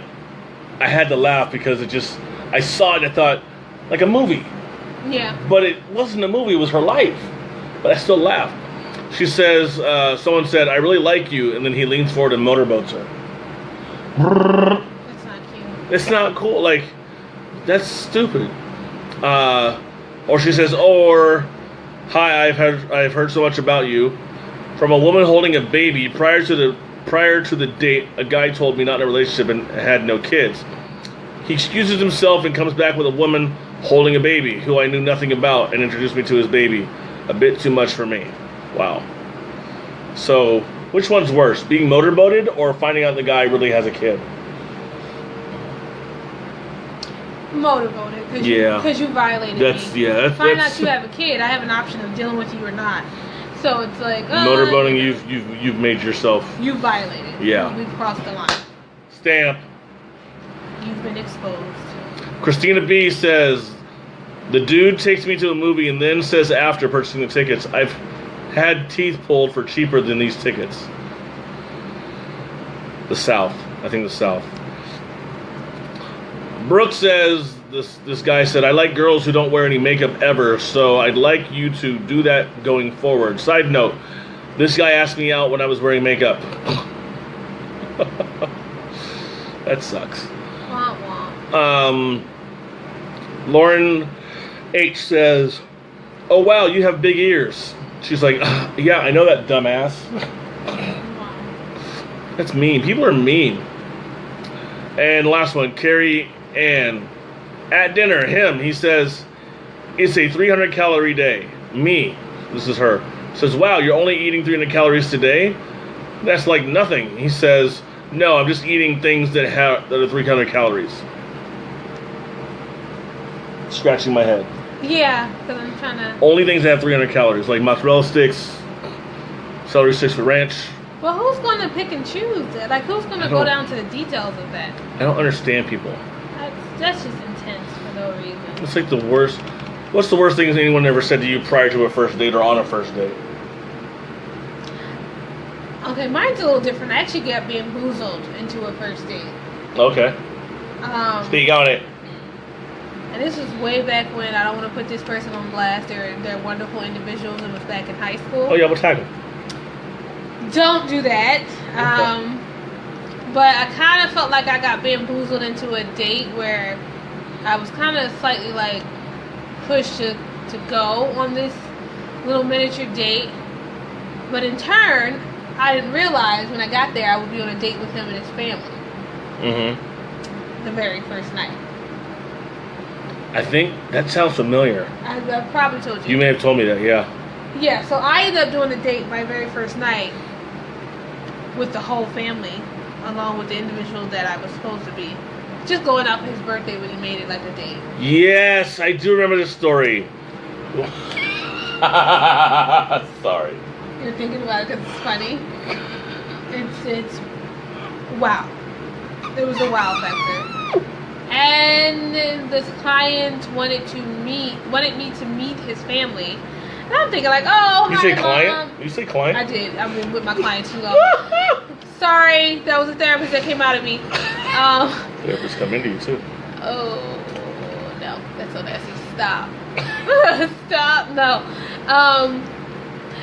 I had to laugh because I saw it and I thought, like a movie. Yeah. But it wasn't a movie, it was her life. But I still laughed. She says, someone said, I really like you, and then he leans forward and motorboats her. That's not cute. It's not cool. Like, that's stupid. Or she says, hi, I've heard so much about you. From a woman holding a baby prior to the date, a guy told me not in a relationship and had no kids. He excuses himself and comes back with a woman holding a baby who I knew nothing about and introduced me to his baby. A bit too much for me. Wow. So, which one's worse? Being motorboated or finding out the guy really has a kid? Motorboated. Because you violated me. Find out you have a kid, I have an option of dealing with you or not. So it's like... motorboating, you've made yourself... You violated. Yeah. We've crossed the line. Stamp. You've been exposed. Christina B. says, the dude takes me to a movie and then says after purchasing the tickets, I've had teeth pulled for cheaper than these tickets. The South. I think the South. Brooke says, this guy said, I like girls who don't wear any makeup ever, so I'd like you to do that going forward. Side note, this guy asked me out when I was wearing makeup. That sucks. Wah, wah. Lauren H says, oh wow, you have big ears. She's like, yeah, I know that, dumbass. That's mean. People are mean. And last one, Carrie Ann. At dinner, he says, it's a 300 calorie day. Me, this is her, says, wow, you're only eating 300 calories today? That's like nothing. He says, no, I'm just eating things that are 300 calories. Scratching my head. Yeah, because I'm trying to... Only things that have 300 calories, like mozzarella sticks, celery sticks with ranch. Well, who's going to pick and choose that? Like, who's going to go down to the details of that? I don't understand people. That's just intense for no reason. It's like the worst. What's the worst thing anyone ever said to you prior to a first date or on a first date? Okay, mine's a little different. I actually got bamboozled into a first date. Okay. Speak on it. And this was way back when. I don't want to put this person on blast. They're wonderful individuals. It was back in high school. Oh yeah, what's happening? Don't do that. Okay. But I kind of felt like I got bamboozled into a date where I was kind of slightly like pushed to go on this little miniature date. But in turn, I didn't realize when I got there I would be on a date with him and his family. Mm-hmm. The very first night. I think that sounds familiar. I probably told you. You may have told me that, yeah. Yeah, so I ended up doing the date my very first night with the whole family, along with the individual that I was supposed to be. Just going out for his birthday when he made it like a date. Yes, I do remember this story. Sorry. You're thinking about it because it's funny. It's wow. It was a wow factor. And this client wanted me to meet his family. And I'm thinking like, oh, you hi, say Mom. client? You say client? I did. I've been with my clients too long. Sorry, that was a therapist that came out of me. Therapists come into you too. Oh no, that's so nasty. Stop. Stop. No.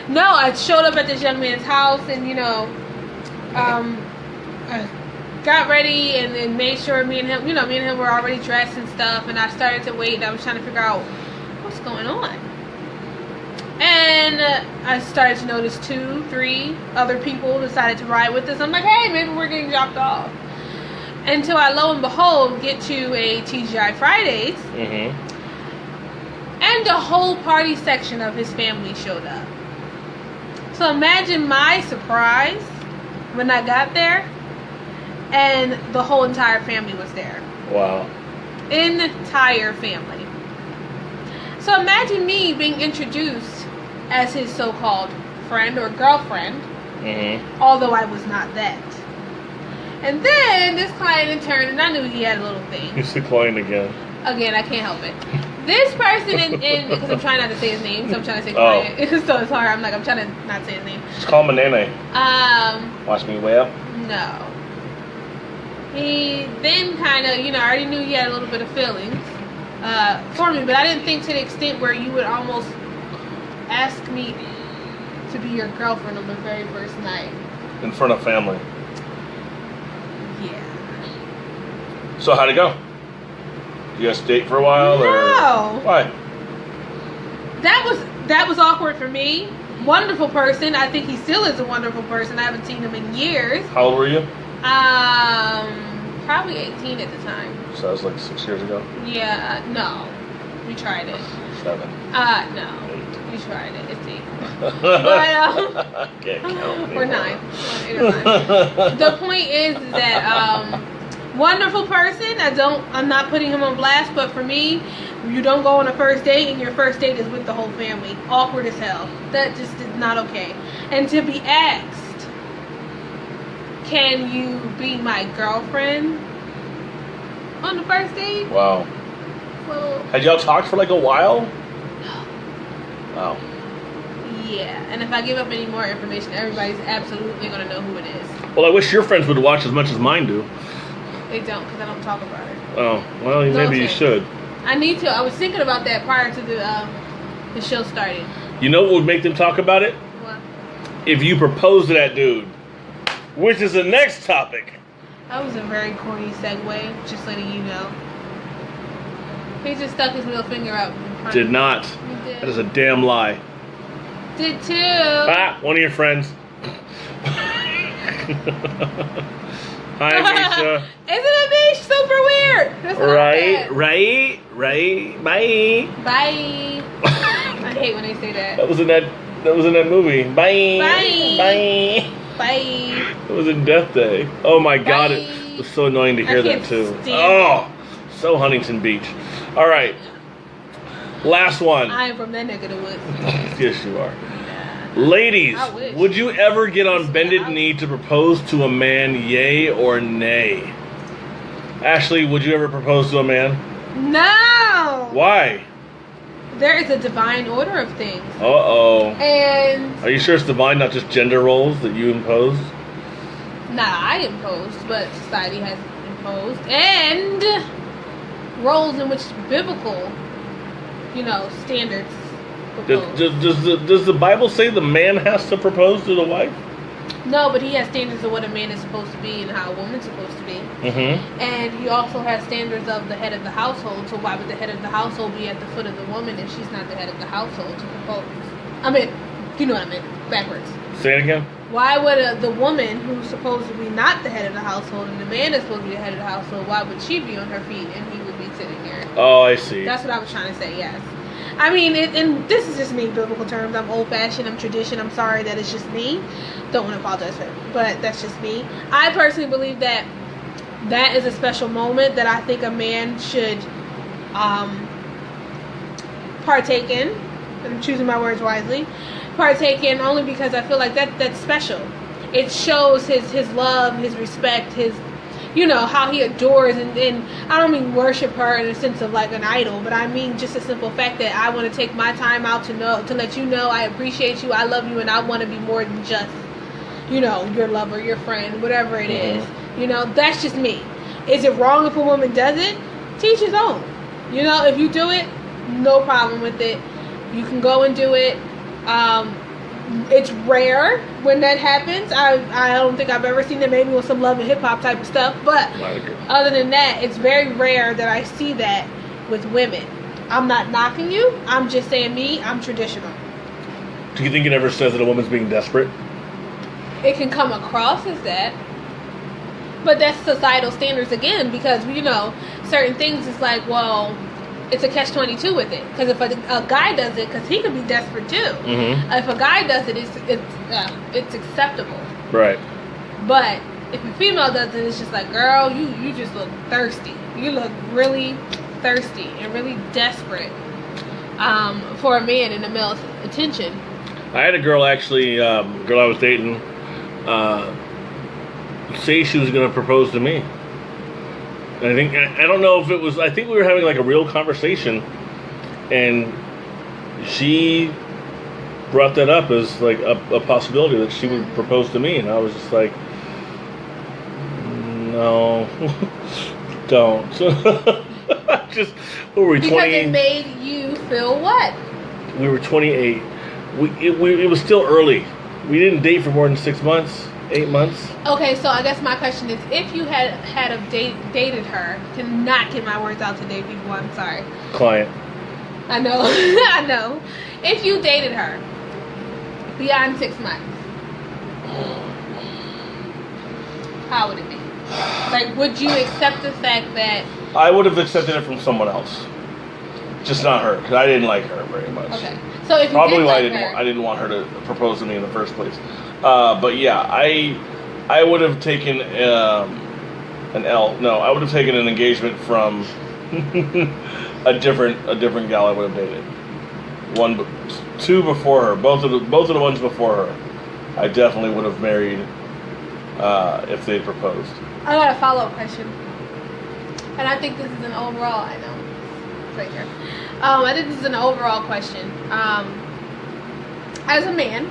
No, I showed up at this young man's house and I got ready and then made sure me and him were already dressed and stuff, and I started to wait and I was trying to figure out what's going on. And I started to notice 2, 3 other people decided to ride with us. I'm like, hey, maybe we're getting dropped off. Until I, lo and behold, get to a TGI Fridays. Mm-hmm. And the whole party section of his family showed up. So imagine my surprise when I got there and the whole entire family was there. Wow. Entire family. So imagine me being introduced as his so-called friend or girlfriend, mm-hmm. although I was not that. And then this client in turn, and I knew he had a little thing. He's the client again. Again, I can't help it. This person in because I'm trying not to say his name, so I'm trying to say client. So it's hard. I'm trying to not say his name. Just call him a nene. Watch me way up. No. He then kind of, I already knew he had a little bit of feelings for me, but I didn't think to the extent where you would almost ask me to be your girlfriend on the very first night. In front of family. Yeah. So how'd it go? You guys date for a while? No. Or why? That was awkward for me. Wonderful person. I think he still is a wonderful person. I haven't seen him in years. How old were you? Probably 18 at the time. So that was like 6 years ago? Yeah, no. We tried it. 7. No. 8. We tried it. It's 8. But, can't count or 9. 8 or 9. The point is that, wonderful person. I'm not putting him on blast, but for me, you don't go on a first date and your first date is with the whole family. Awkward as hell. That just is not okay. And to be asked, can you be my girlfriend on the first date? Wow. Well, had y'all talked for like a while? No. Wow. Yeah, and if I give up any more information, everybody's absolutely going to know who it is. Well, I wish your friends would watch as much as mine do. They don't, because I don't talk about it. Oh, well, maybe you should. I need to. I was thinking about that prior to the show starting. You know what would make them talk about it? What? If you propose to that dude. Which is the next topic. That was a very corny segue, just letting you know. He just stuck his middle finger out. Did not. He did. That is a damn lie. Did too. One of your friends. Hi, Misha. Isn't it me? Super weird. That's what Right. Bye. Bye. I hate when they say that. That was in that movie. Bye. It was in Death Day. Oh my God, it was so annoying to hear that too. Oh, so Huntington Beach. All right, last one. I am from that neck of the woods. Yes, you are. Ladies, would you ever get on bended knee to propose to a man, yay or nay? Ashley, would you ever propose to a man? No. Why? there is a divine order of things. Uh-oh. And Are you sure it's divine, not just gender roles that you imposed? not I imposed, but society has imposed, and roles in which biblical, standards propose. Does the Bible say the man has to propose to the wife? No, but he has standards of what a man is supposed to be and how a woman's supposed to be. Mm-hmm. And he also has standards of the head of the household. So why would the head of the household be at the foot of the woman if she's not the head of the household to propose? I mean, you know what I meant. Backwards. Say it again. Why would the woman who's supposed to be not the head of the household and the man is supposed to be the head of the household, why would she be on her feet and he would be sitting there? Oh, I see. That's what I was trying to say, yes. I mean, and this is just me in biblical terms. I'm old-fashioned. I'm tradition. I'm sorry that it's just me. Don't want to apologize for it, but that's just me. I personally believe that is a special moment that I think a man should partake in. I'm choosing my words wisely. Partake in only because I feel like that's special. It shows his love, his respect, his how he adores, and I don't mean worship her in a sense of like an idol, but I mean just a simple fact that I want to take my time out to let you know I appreciate you, I love you, and I want to be more than just your lover, your friend, whatever it is. That's just me. Is it wrong if a woman does it? Teach his own. If you do it, no problem with it. You can go and do it. It's rare when that happens. I don't think I've ever seen it, maybe with some love and hip hop type of stuff, but other than that, it's very rare that I see that with women. I'm not knocking you, I'm just saying I'm traditional. Do you think it ever says that a woman's being desperate? It can come across as that, but that's societal standards again, because certain things is like, well, it's a catch-22 with it, because if a guy does it, because he could be desperate too. Mm-hmm. If a guy does it, it's acceptable. Right. But if a female does it, it's just like, girl, you just look thirsty. You look really thirsty and really desperate for a man and a male's attention. I had a girl actually, girl I was dating, say she was going to propose to me. And I don't know if it was, I think we were having like a real conversation, and she brought that up as like a possibility that she would propose to me, and I was just like, no, don't. Just, what were we, 28? Because it made you feel what? We were 28. It was still early. We didn't date for more than 6 months. 8 months. Okay, so I guess my question is, if you had dated her, cannot get my words out today, people, I'm sorry. Client. I know, I know. If you dated her beyond 6 months, how would it be? Like, would you accept the fact that... I would have accepted it from someone else. Just not her, because I didn't like her very much. Okay. So if you probably did why like I didn't want her to propose to me in the first place. But yeah, I would have taken an L. No, I would have taken an engagement from a different gal I would have dated. Two before her. Both of the ones before her, I definitely would have married if they proposed. I got a follow-up question, and I think this is an overall. I know, it's right here. I think this is an overall question. As a man,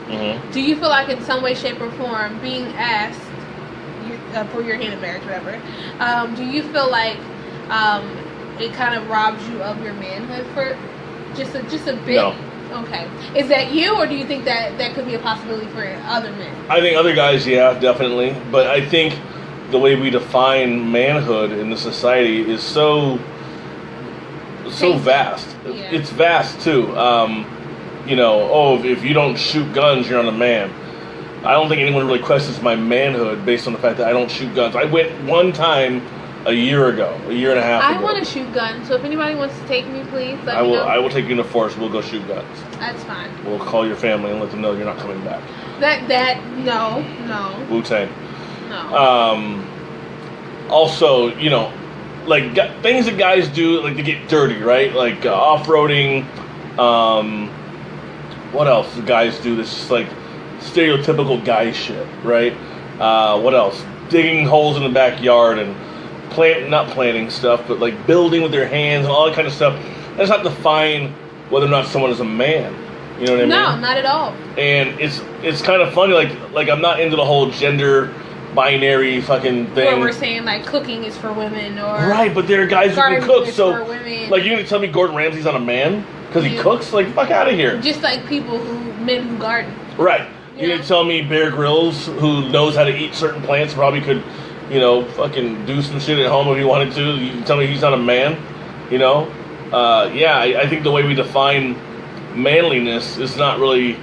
mm-hmm. do you feel like in some way, shape, or form being asked for your hand in marriage, whatever, do you feel like it kind of robs you of your manhood for just a bit? No. Okay. Is that you, or do you think that could be a possibility for other men? I think other guys, yeah, definitely. But I think the way we define manhood in the society is so vast. Yeah. It's vast too. If you don't shoot guns, you're not a man. I don't think anyone really questions my manhood based on the fact that I don't shoot guns. I went one time a year and a half ago. I want to shoot guns, so if anybody wants to take me, please let me know. I will take you in the forest. We'll go shoot guns. That's fine. We'll call your family and let them know you're not coming back. No. Wu-Tang. No. Also, like things that guys do, like to get dirty, right? Like off-roading. What else do guys do that's just like stereotypical guy shit, right? What else? Digging holes in the backyard and not planting stuff, but like building with their hands and all that kind of stuff. That's not define whether or not someone is a man. You know what I mean? No, not at all. And it's kind of funny, like I'm not into the whole gender binary fucking thing. Where we're saying like cooking is for women or right, but there are guys who can cook. So for women. like, you're gonna tell me Gordon Ramsay's not a man because he cooks? Like, fuck out of here. Just like men who garden. Right. You're gonna tell me Bear Grylls, who knows how to eat certain plants, probably could, fucking do some shit at home if he wanted to. You can tell me he's not a man. I think the way we define manliness is not really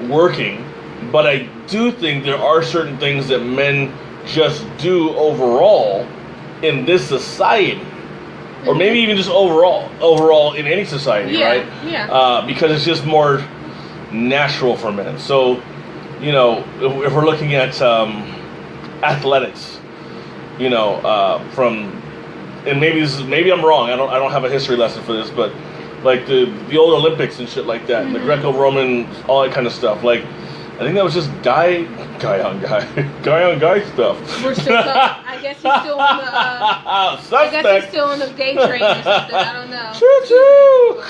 working, but I do think there are certain things that men just do overall in this society, or maybe even just overall in any society, right? Yeah. Because it's just more natural for men. So, if we're looking at athletics, and maybe I'm wrong. I don't have a history lesson for this, but like the old Olympics and shit like that, and the Greco-Roman, all that kind of stuff. Like, I think that was just guy on guy stuff. We're still. I guess he's still on the. Suspect. I guess he's still on the gay train or something. I don't know. Choo choo.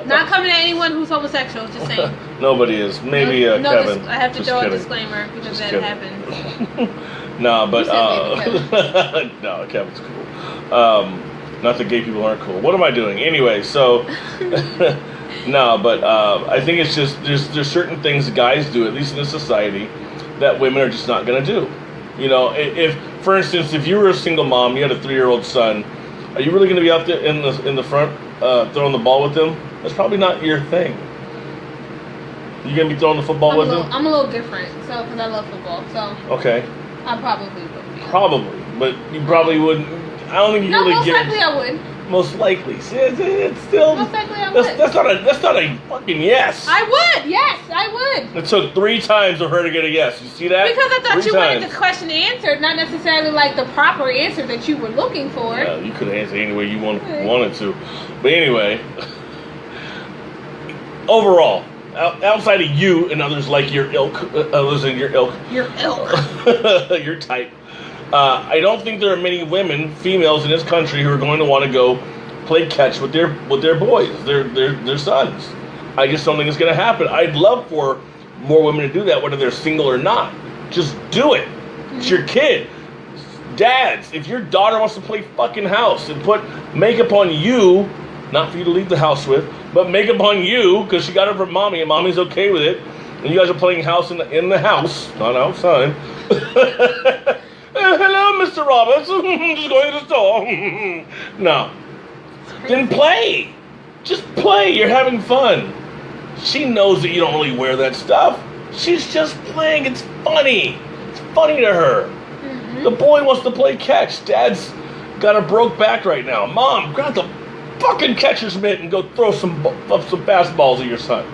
Not coming at anyone who's homosexual. Just saying. Nobody is. Maybe Kevin. I have to just throw kidding. a disclaimer because Just that kidding. happened. No, but Kevin. no, Kevin's cool. Not that gay people aren't cool. What am I doing? Anyway, so no, but I think it's just there's certain things guys do, at least in this society, that women are just not gonna do. If for instance, if you were a single mom, you had a 3-year-old son, are you really gonna be out there in the front throwing the ball with him? That's probably not your thing. You gonna be throwing the football with him? I'm a little different, so because I love football, so okay. I probably would be. Probably, but you probably wouldn't. I don't think you really most get. likely I would. Most likely, see, it's still. Most likely I would. That's not a fucking yes. I would. Yes, I would. It took 3 times for her to get a yes. You see that? Because I thought 3 you times. wanted the question answered, not necessarily like the proper answer that you were looking for. Yeah, you could have answered any way you wanted to, but anyway. Overall, outside of you and others like your ilk, your type. I don't think there are many females in this country, who are going to want to go play catch with their boys, their sons. I just don't think it's going to happen. I'd love for more women to do that, whether they're single or not. Just do it. It's your kid. Dads, if your daughter wants to play fucking house and put makeup on you, not for you to leave the house with, but makeup on you because she got it from mommy and mommy's okay with it, and you guys are playing house in the house, not outside. Hello, Mr. Roberts. Just going to the store. No. Then play. Just play. You're having fun. She knows that you don't really wear that stuff. She's just playing. It's funny. It's funny to her. The boy wants to play catch. Dad's got a broke back right now. Mom, grab the fucking catcher's mitt and go throw some fastballs at your son.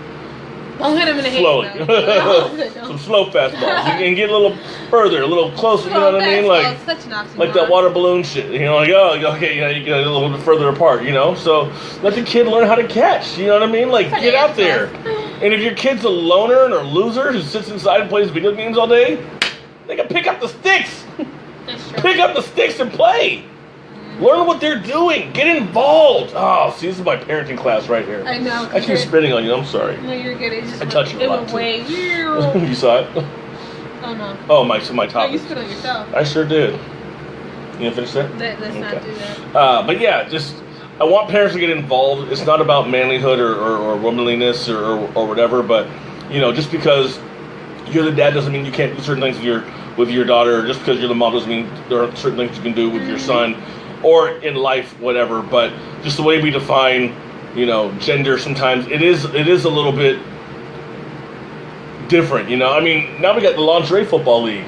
Don't hit him in the head. Slowly. No. Some slow fastballs. And get a little further, a little closer, you know what I mean? Like that water balloon shit. You get a little bit further apart, So let the kid learn how to catch, you know what I mean? Like, get out there. And if your kid's a loner and a loser who sits inside and plays video games all day, they can pick up the sticks. That's true. Pick up the sticks and play. Learn what they're doing. Get involved. Oh, see, this is my parenting class right here. I know. I keep spitting on you. I'm sorry. No, you're good. I touch you a lot, went too. way. You saw it? Oh, no. Oh, my topic. No, you spit on yourself. I sure did. You gonna finish that? Let's not do that. But yeah, I want parents to get involved. It's not about manlyhood or womanliness or whatever, but, just because you're the dad doesn't mean you can't do certain things with your daughter. Just because you're the mom doesn't mean there are certain things you can do with your son. Or in life, whatever, but just the way we define, gender sometimes, it is a little bit different, I mean, now we got the lingerie football league.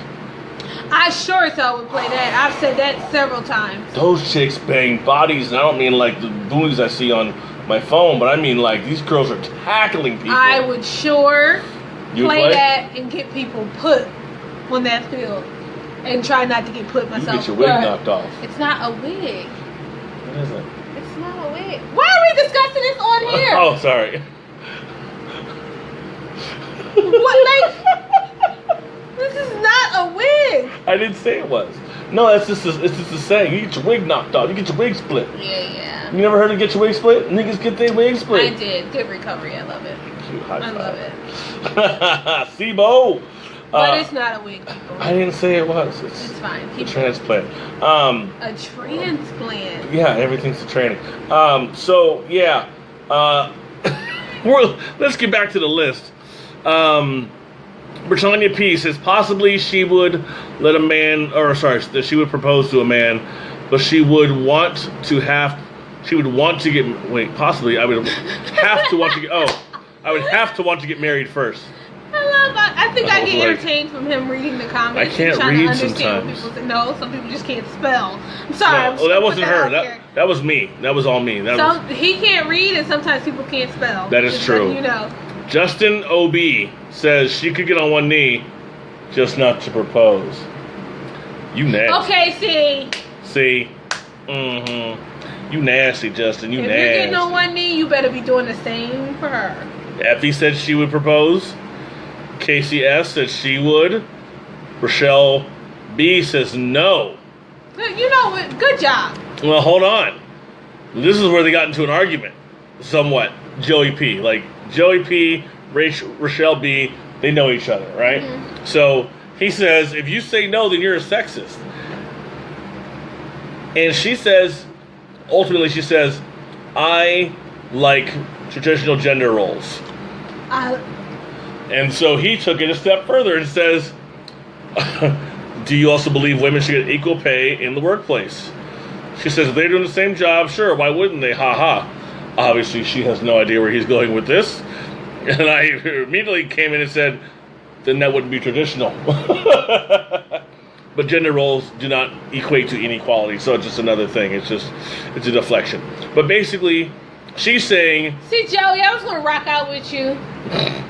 I sure as hell would play that. I've said that several times. Those chicks bang bodies, and I don't mean like the movies I see on my phone, but I mean like these girls are tackling people. I would sure You would play that and get people put on that field. And try not to get put myself. You get your wig knocked off. It's not a wig. What is it? It's not a wig. Why are we discussing this on here? Oh, sorry. What, like? This is not a wig. I didn't say it was. No, it's just a saying. You get your wig knocked off. You get your wig split. Yeah. You never heard of get your wig split? Niggas get their wig split. I did. Good recovery. I love it. I love it. SIBO. But it's not a wig, people. I didn't say it was. It's fine. Keep a transplant. A transplant. Yeah, everything's a training. So yeah. Let's get back to the list. Britannia P says possibly she would let a man, that she would propose to a man, but she would want to get. Wait, possibly I would have to want to get. I would have to want to get married first. I think I get irritated from him reading the comments. I can't read sometimes. No, some people just can't spell. I'm sorry. No, that wasn't her. That was me. That was all me. He can't read, and sometimes people can't spell. That is true. You know. Justin OB says she could get on one knee, just not to propose. You nasty. Okay, see. You nasty, Justin. You nasty. If you're getting on one knee, you better be doing the same for her. Effie said she would propose. KCS said she would. Rochelle B says no. You know what? Good job. Well, hold on. This is where they got into an argument. Somewhat. Joey P. Like, Joey P, Rochelle B, they know each other, right? Mm-hmm. So, he says, if you say no, then you're a sexist. And she says, ultimately she says, I like traditional gender roles. And so he took it a step further and says, do you also believe women should get equal pay in the workplace? She says, if they're doing the same job, sure, why wouldn't they? Ha ha. Obviously, she has no idea where he's going with this. And I immediately came in and said, then that wouldn't be traditional. But gender roles do not equate to inequality, so it's just another thing. It's a deflection. But basically, she's saying... See, Joey, I was going to rock out with you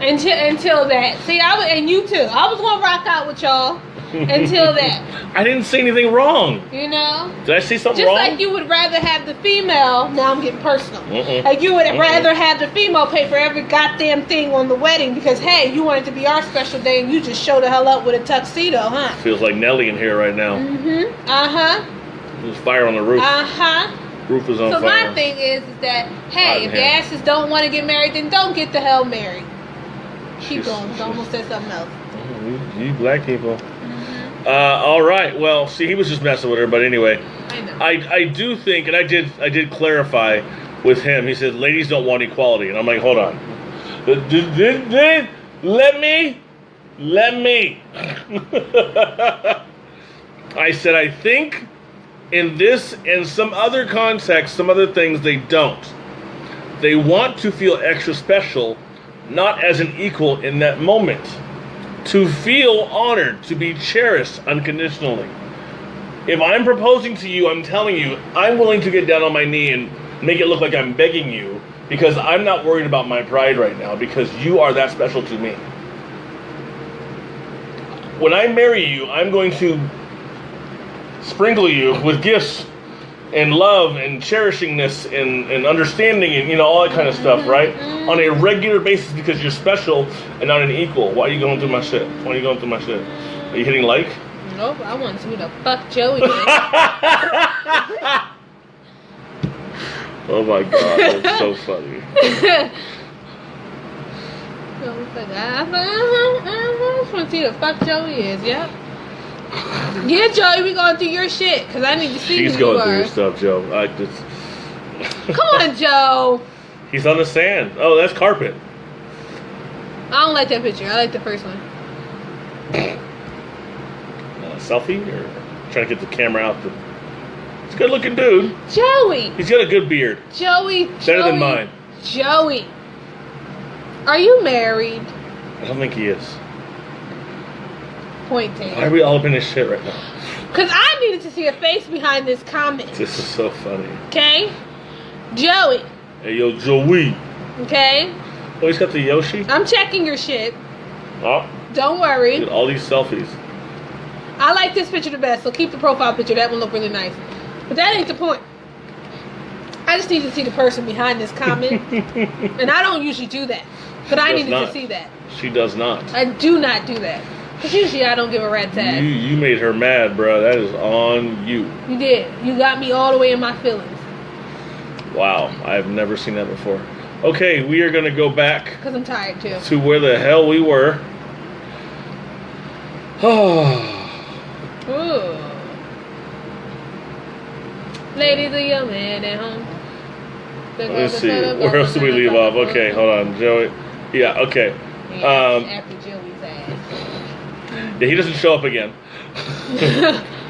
until that. See, and you too. I was going to rock out with y'all until that. I didn't say anything wrong. You know? Did I say something wrong? Just like you would rather have the female... Now I'm getting personal. Like you would rather have the female pay for every goddamn thing on the wedding because, hey, you want it to be our special day and you just show the hell up with a tuxedo, huh? Feels like Nelly in here right now. There's fire on the roof. Roof is on fire. So my thing is that, hey, if the asses don't want to get married, then don't get the hell married. Keep going. I almost said something else. You black people. All right. Well, see, he was just messing with her, but anyway, I know. I do think, and I did clarify with him. He said, "Ladies don't want equality," and I'm like, hold on. Let me. I said, I think in this and some other context, some other things, they don't. They want to feel extra special, not as an equal in that moment. To feel honored, to be cherished unconditionally. If I'm proposing to you, I'm telling you, I'm willing to get down on my knee and make it look like I'm begging you because I'm not worried about my pride right now because you are that special to me. When I marry you, I'm going to sprinkle you with gifts and love and cherishingness and understanding and all that kind of stuff, right? On a regular basis because you're special and not an equal. Why are you going through my shit? Are you hitting like? Nope, I want to fuck Joey. Oh my god, that's so funny. I just want to see the fuck Joey is, yep. Yeah, Joey, we going through your shit because I need to see She's going through your stuff, Joe. Come on, Joe. He's on the sand. Oh, that's carpet. I don't like that picture. I like the first one. Selfie or trying to get the camera out? He's a good looking dude. Joey. He's got a good beard. Joey. Better than mine. Joey. Are you married? I don't think he is. Point taken. Why are we all up in this shit right now? Because I needed to see a face behind this comment. This is so funny. Okay? Joey. Hey, yo, Joey. Okay? Oh, he's got the Yoshi? I'm checking your shit. Oh. Don't worry. Dude, all these selfies. I like this picture the best, so keep the profile picture. That one look really nice. But that ain't the point. I just need to see the person behind this comment. And I don't usually do that. But I needed to see that. She does not. I do not do that. Because usually I don't give a rat's ass. You made her mad, bro. That is on you. You did. You got me all the way in my feelings. Wow, I've never seen that before. Okay, we are going to go back. Because I'm tired, too. To where the hell we were. Ooh. Ladies, are your man at home? Let's see. Where else do we leave off? Okay, hold on. Joey. Yeah, okay. After Joey's ass. Yeah, he doesn't show up again.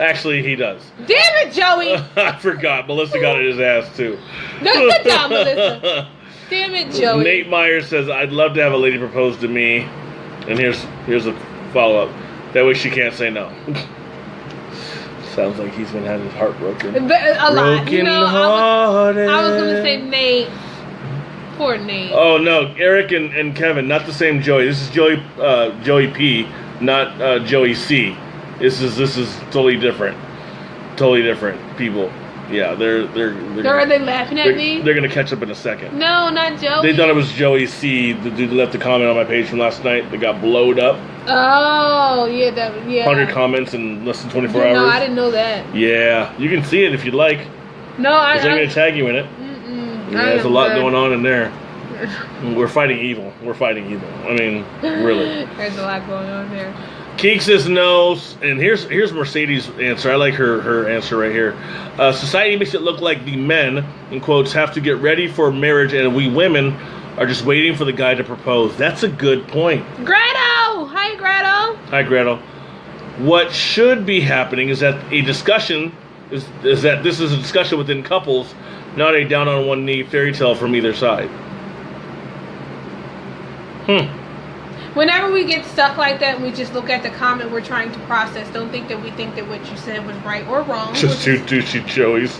Actually, he does. Damn it, Joey! I forgot. Melissa got his ass, too. Good job, Melissa. Damn it, Joey. Nate Myers says, I'd love to have a lady propose to me. And here's a follow-up. That way she can't say no. Sounds like he's been having his heart broken. A lot. Broken hearted. I was going to say Nate. Poor Nate. Oh, no. Eric and Kevin, not the same Joey. This is Joey P, not Joey C. This is totally different. Totally different people. Yeah, they're Are they laughing at me? They're gonna catch up in a second. No, not Joey. They thought it was Joey C. The dude left a comment on my page from last night that got blowed up. Oh, yeah, 100 comments in less than 24 hours. No, I didn't know that. Yeah, you can see it if you'd like. No, I'm gonna tag you in it. Yeah, there's a lot going on in there. We're fighting evil. I mean, really. There's a lot going on there. Keek says no, and here's Mercedes' answer. I like her answer right here. Society makes it look like the men, in quotes, have to get ready for marriage, and we women are just waiting for the guy to propose. That's a good point. Gretel! Hi, Gretel. Hi, Gretel. What should be happening is that a discussion is that this is a discussion within couples, not a down on one knee fairy tale from either side. Whenever we get stuck like that, we just look at the comment we're trying to process. Don't think that we think that what you said was right or wrong. Just two douchey Joeys.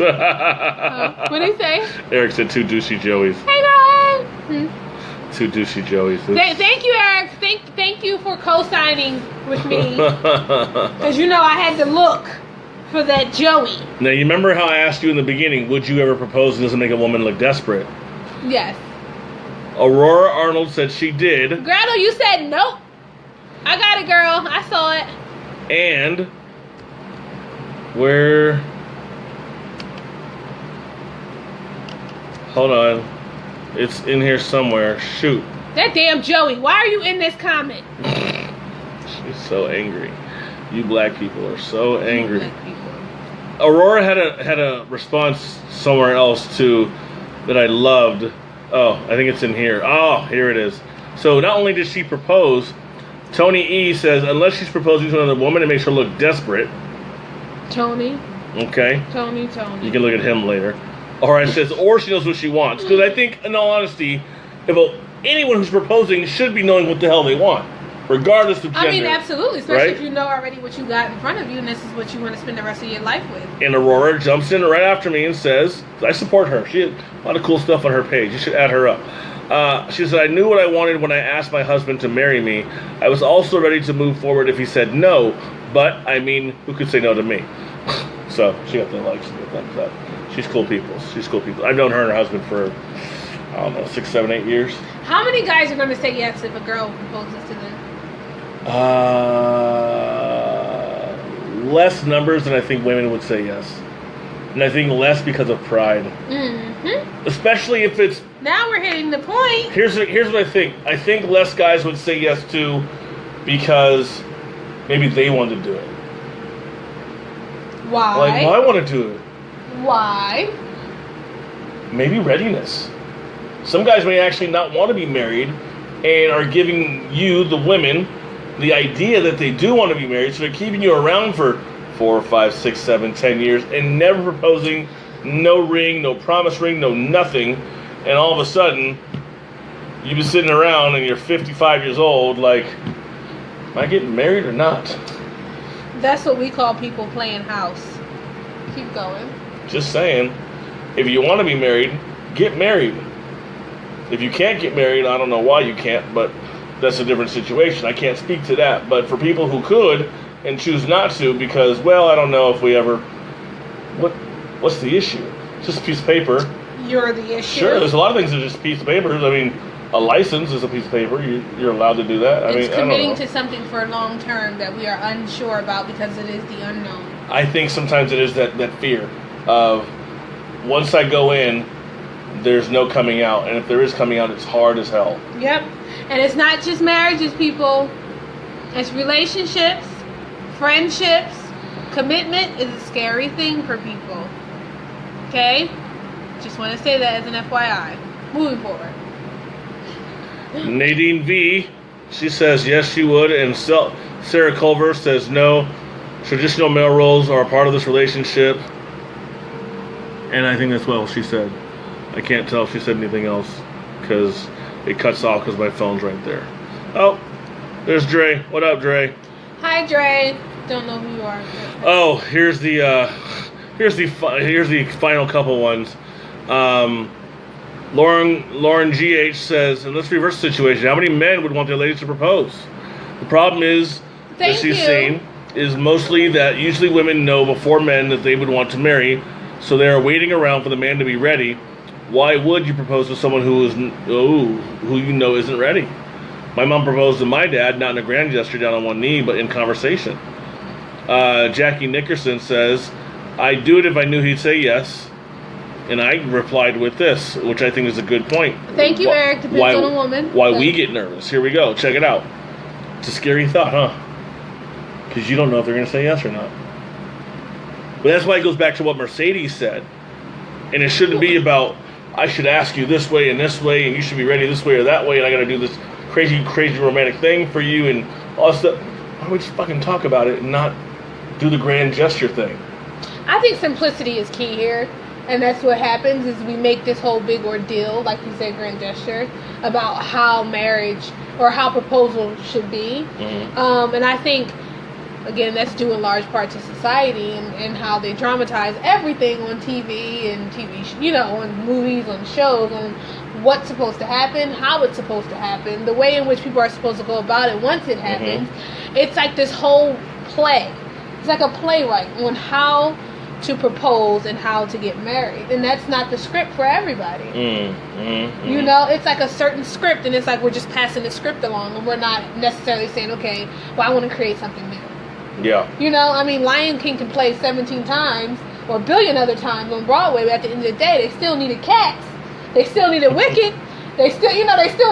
What did he say? Eric said 2 douchey Joeys. Hey, guys. 2 douchey Joeys. Thank you, Eric. Thank you for co-signing with me. Because, I had to look for that Joey. Now, you remember how I asked you in the beginning, would you ever propose? It doesn't make a woman look desperate. Yes. Aurora Arnold said she did. Gretel, you said nope. I got it, girl. I saw it. And where? Hold on. It's in here somewhere. Shoot. That damn Joey. Why are you in this comment? She's so angry. You black people are so angry. Black people. Aurora had a response somewhere else too that I loved. Oh, I think it's in here. Oh, here it is. So not only did she propose, Tony E says, unless she's proposing to another woman, it makes her look desperate. Tony. Okay. Tony. You can look at him later. All right, says, or she knows what she wants. Because I think, in all honesty, anyone who's proposing should be knowing what the hell they want, regardless of gender. I mean, absolutely. Especially right? if you know already what you got in front of you, and this is what you want to spend the rest of your life with. And Aurora jumps in right after me and says, I support her. She had a lot of cool stuff on her page. You should add her up. She said, I knew what I wanted when I asked my husband to marry me. I was also ready to move forward if he said no. But, I mean, who could say no to me? So, she got the likes and the thumbs up. She's cool people. I've known her and her husband for, I don't know, 6, 7, 8 years. How many guys are going to say yes if a girl proposes to them? Less numbers than I think women would say yes. And I think less because of pride. Mm-hmm. Especially if it's... Now we're hitting the point. Here's what I think. I think less guys would say yes to because maybe they want to do it. Why? Like, well, I want to do it. Why? Maybe readiness. Some guys may actually not want to be married and are giving you, the women, the idea that they do want to be married, so they're keeping you around for 4, 5, 6, 7, 10 years and never proposing, no ring, no promise ring, no nothing, and all of a sudden you've been sitting around and you're 55 years old like, am I getting married or not? That's what we call people playing house. Keep going. Just saying, if you want to be married, get married. If you can't get married, I don't know why you can't, but that's a different situation. I can't speak to that. But for people who could and choose not to because, well, I don't know if we ever... What's the issue? It's just a piece of paper. You're the issue. Sure, there's a lot of things that are just a piece of paper. I mean, A license is a piece of paper. You're allowed to do that. It's committing to something for long term that we are unsure about because it is the unknown. I think sometimes it is that fear of once I go in, there's no coming out, and if there is coming out, it's hard as hell. Yep, and it's not just marriages, people. It's relationships, friendships. Commitment is a scary thing for people. Okay? Just want to say that as an FYI. Moving forward. Nadine V, she says yes, she would, and Sarah Culver says no. Traditional male roles are a part of this relationship, and I think that's what she said. I can't tell if she said anything else because it cuts off because my phone's right there. Oh, there's Dre. What up, Dre? Hi, Dre. Don't know who you are. Oh, here's the final couple ones. Lauren GH says, and let's reverse the situation. How many men would want their ladies to propose? The problem is that she's seen is mostly that usually women know before men that they would want to marry, so they are waiting around for the man to be ready. Why would you propose to someone who you know isn't ready? My mom proposed to my dad, not in a grand gesture down on one knee, but in conversation. Jackie Nickerson says, I'd do it if I knew he'd say yes. And I replied with this, which I think is a good point. Thank you, Eric. Depends on a woman. Why we get nervous. Here we go. Check it out. It's a scary thought, huh? Because you don't know if they're going to say yes or not. But that's why it goes back to what Mercedes said. And it shouldn't be about, I should ask you this way, and you should be ready this way or that way, and I got to do this crazy, crazy romantic thing for you, and all this stuff. Why don't we just fucking talk about it and not do the grand gesture thing? I think simplicity is key here. And that's what happens is we make this whole big ordeal, like you said, grand gesture, about how marriage or how proposal should be. Mm-hmm. And I think, again, that's due in large part to society and how they dramatize everything on TV and on movies, on shows, on what's supposed to happen, how it's supposed to happen, the way in which people are supposed to go about it once it happens. Mm-hmm. It's like this whole play. It's like a playwright on how to propose and how to get married, and that's not the script for everybody. It's like a certain script, and it's like we're just passing the script along, and we're not necessarily saying, okay, well, I want to create something new. Yeah. Lion King can play 17 times or a billion other times on Broadway, but at the end of the day, they still needed Cats, they still needed Wicked, they still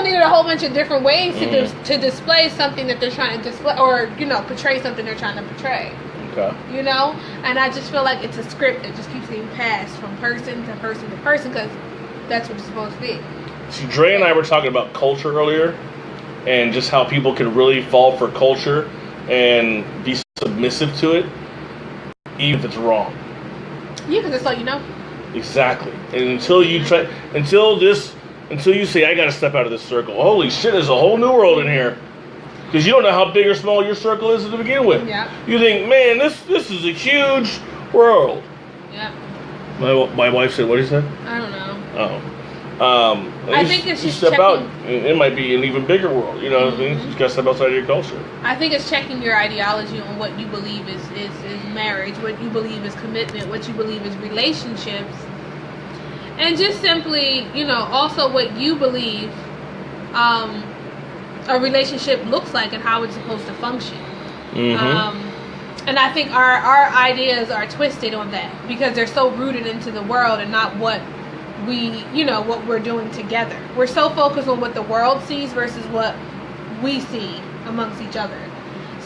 needed a whole bunch of different ways to display something that they're trying to display, or portray something they're trying to portray. Okay. And I just feel like it's a script that just keeps getting passed from person to person to person because that's what it's supposed to be. See, Dre and I were talking about culture earlier and just how people can really fall for culture and be submissive to it, even if it's wrong. Yeah, because that's all you know. Exactly. And until you say, I got to step out of this circle. Holy shit, there's a whole new world in here. Because you don't know how big or small your circle is to begin with. Yeah. You think, man, this is a huge world. Yeah. My wife said, what did you say? I don't know. Oh. I think it's just step checking. out. It might be an even bigger world. You know what I mean? You just got to step outside of your culture. I think it's checking your ideology on what you believe is marriage, what you believe is commitment, what you believe is relationships. And just simply, also what you believe a relationship looks like and how it's supposed to function. Mm-hmm. And I think our ideas are twisted on that because they're so rooted into the world and not what what we're doing together. We're so focused on what the world sees versus what we see amongst each other.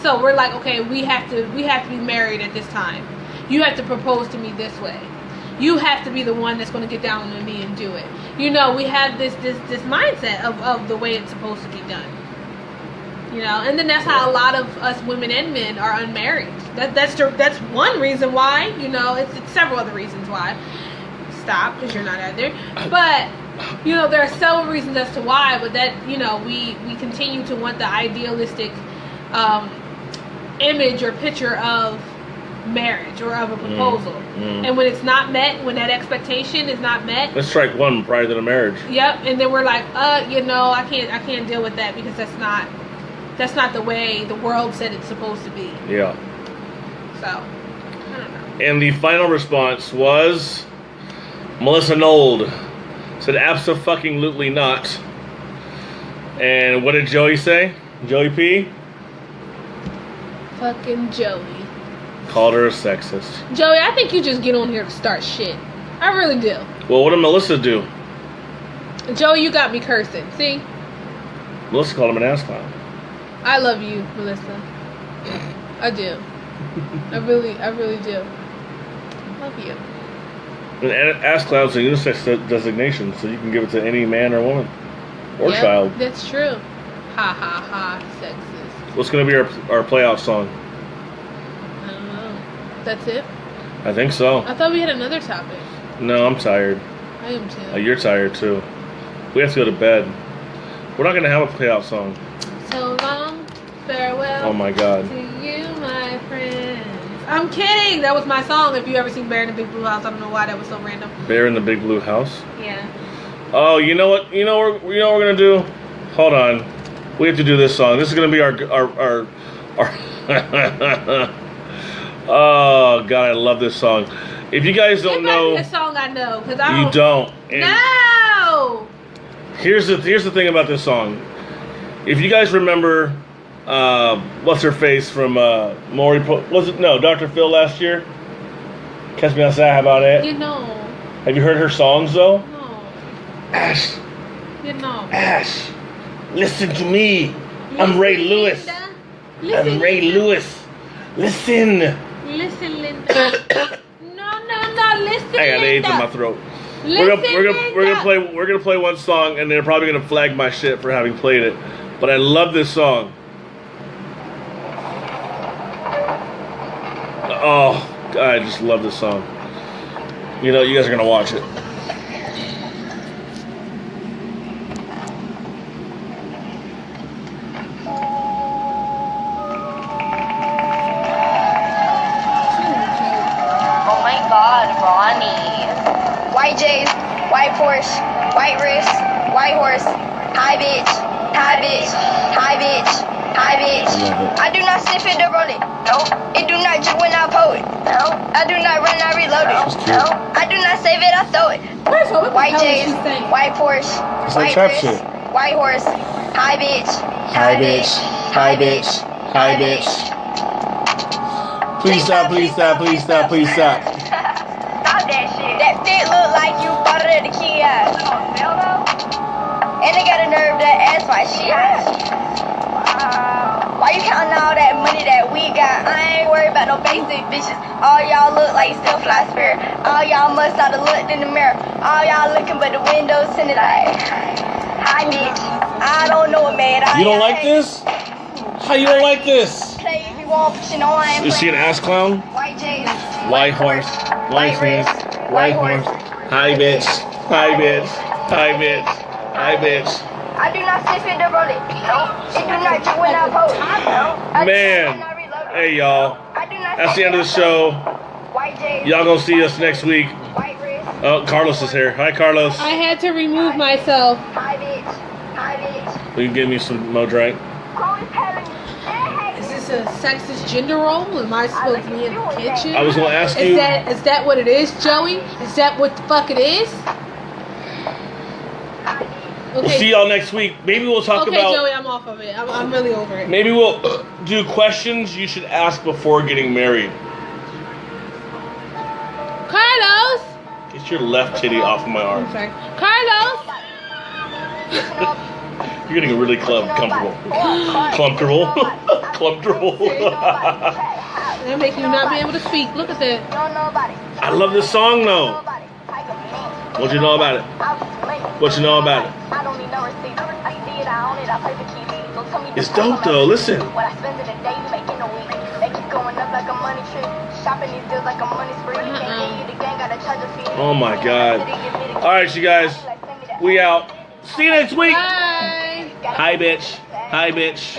So we're like, okay, we have to be married at this time. You have to propose to me this way. You have to be the one that's going to get down on me and do it. We have this mindset of the way it's supposed to be done. And then that's how a lot of us women and men are unmarried. That's one reason why. It's several other reasons why. Stop, because you're not out there. But there are several reasons as to why. But that we continue to want the idealistic image or picture of marriage or of a proposal. And when it's not met, when that expectation is not met, let's strike one prior to the marriage. Yep. And then we're like, I can't deal with that because that's not the way the world said it's supposed to be. Yeah. So, I don't know. And the final response was Melissa Nold said, abso-fucking-lutely not. And what did Joey say? Joey P? Fucking Joey. Called her a sexist. Joey, I think you just get on here to start shit. I really do. Well, what did Melissa do? Joey, you got me cursing. See? Melissa called him an ass clown. I love you, Melissa. I do. I really do. Love you. And ass clown's a unisex designation, so you can give it to any man or woman. Or Yep, child. That's true. Ha ha ha, sexist. What's going to be our playoff song? I don't know. That's it? I think so. I thought we had another topic. No, I'm tired. I am too. You're tired too. We have to go to bed. We're not going to have a playoff song. So long, farewell. Oh my God. To you, my friends. I'm kidding. That was my song. If you ever seen Bear in the Big Blue House, I don't know why that was so random. Bear in the Big Blue House? Yeah. Oh, you know what? You know what we're gonna do? Hold on. We have to do this song. This is gonna be our Oh God, I love this song. If you guys don't know, this song I know because I you don't. And no. Here's the thing about this song. If you guys remember, what's her face from Maury? Was it no Dr. Phil last year? Catch Me Outside. How about it? You know. Have you heard her songs though? No. Ash. You know. Ash. Listen to me. I'm Ray Lewis. I'm Ray Lewis. Listen. Listen, Linda. No. Listen, I got AIDS in my throat. We're gonna play one song, and they're probably gonna flag my shit for having played it. But I love this song. Oh, God, I just love this song. You know, you guys are gonna watch it. White J's, white Porsche, white wrist, white horse, high bitch, high bitch, high bitch, high bitch. I do not sniff it or roll it. No. It do not jump when I pull it. No. I do not run, I reload it. No. I do not save it, I throw it. White J's, white Porsche, white wrist, white horse, high bitch, high bitch, high bitch, high bitch. Please stop, please stop, please stop, please stop. That fit look like you bought it at the kiosk. And they got a nerve to ask why she asked. Why you counting all that money that we got? I ain't worried about no basic bitches. All y'all look like still fly spirit. All y'all must not have looked in the mirror. All y'all looking but the windows tinted like. Hi bitch, I don't know it, man. You don't like this? How you don't like this? Play if you want, but you know I ain't. Is she an ass clown? White J's, White horse, white face, white horse, hi bitch, hi bitch, hi bitch, hi bitch. I do not sniff it or roll it. No. It do not jump when I pull it. No. Man, hey y'all, that's the end of the show. Y'all gonna see us next week. Oh, Carlos is here. Hi, Carlos. I had to remove myself. Hi bitch, hi bitch. Will you give me some more drink? Is this a sexist gender role? Am I supposed to be in the kitchen? I was gonna ask you. Is that what it is, Joey? Is that what the fuck it is? We'll see y'all next week. Maybe we'll talk about. Okay, Joey, I'm off of it. I'm really over it. Maybe we'll do questions you should ask before getting married. Carlos! Get your left titty off of my arm. I'm sorry. Carlos! You're getting really comfortable. Comfortable. They're making you not be able to speak. Look at that. I love this song though. What you know about it? What you know about it? It's dope though. Listen. Oh my God. All right, you guys. We out. See you next week. Bye. Hi, bitch. Hi, bitch.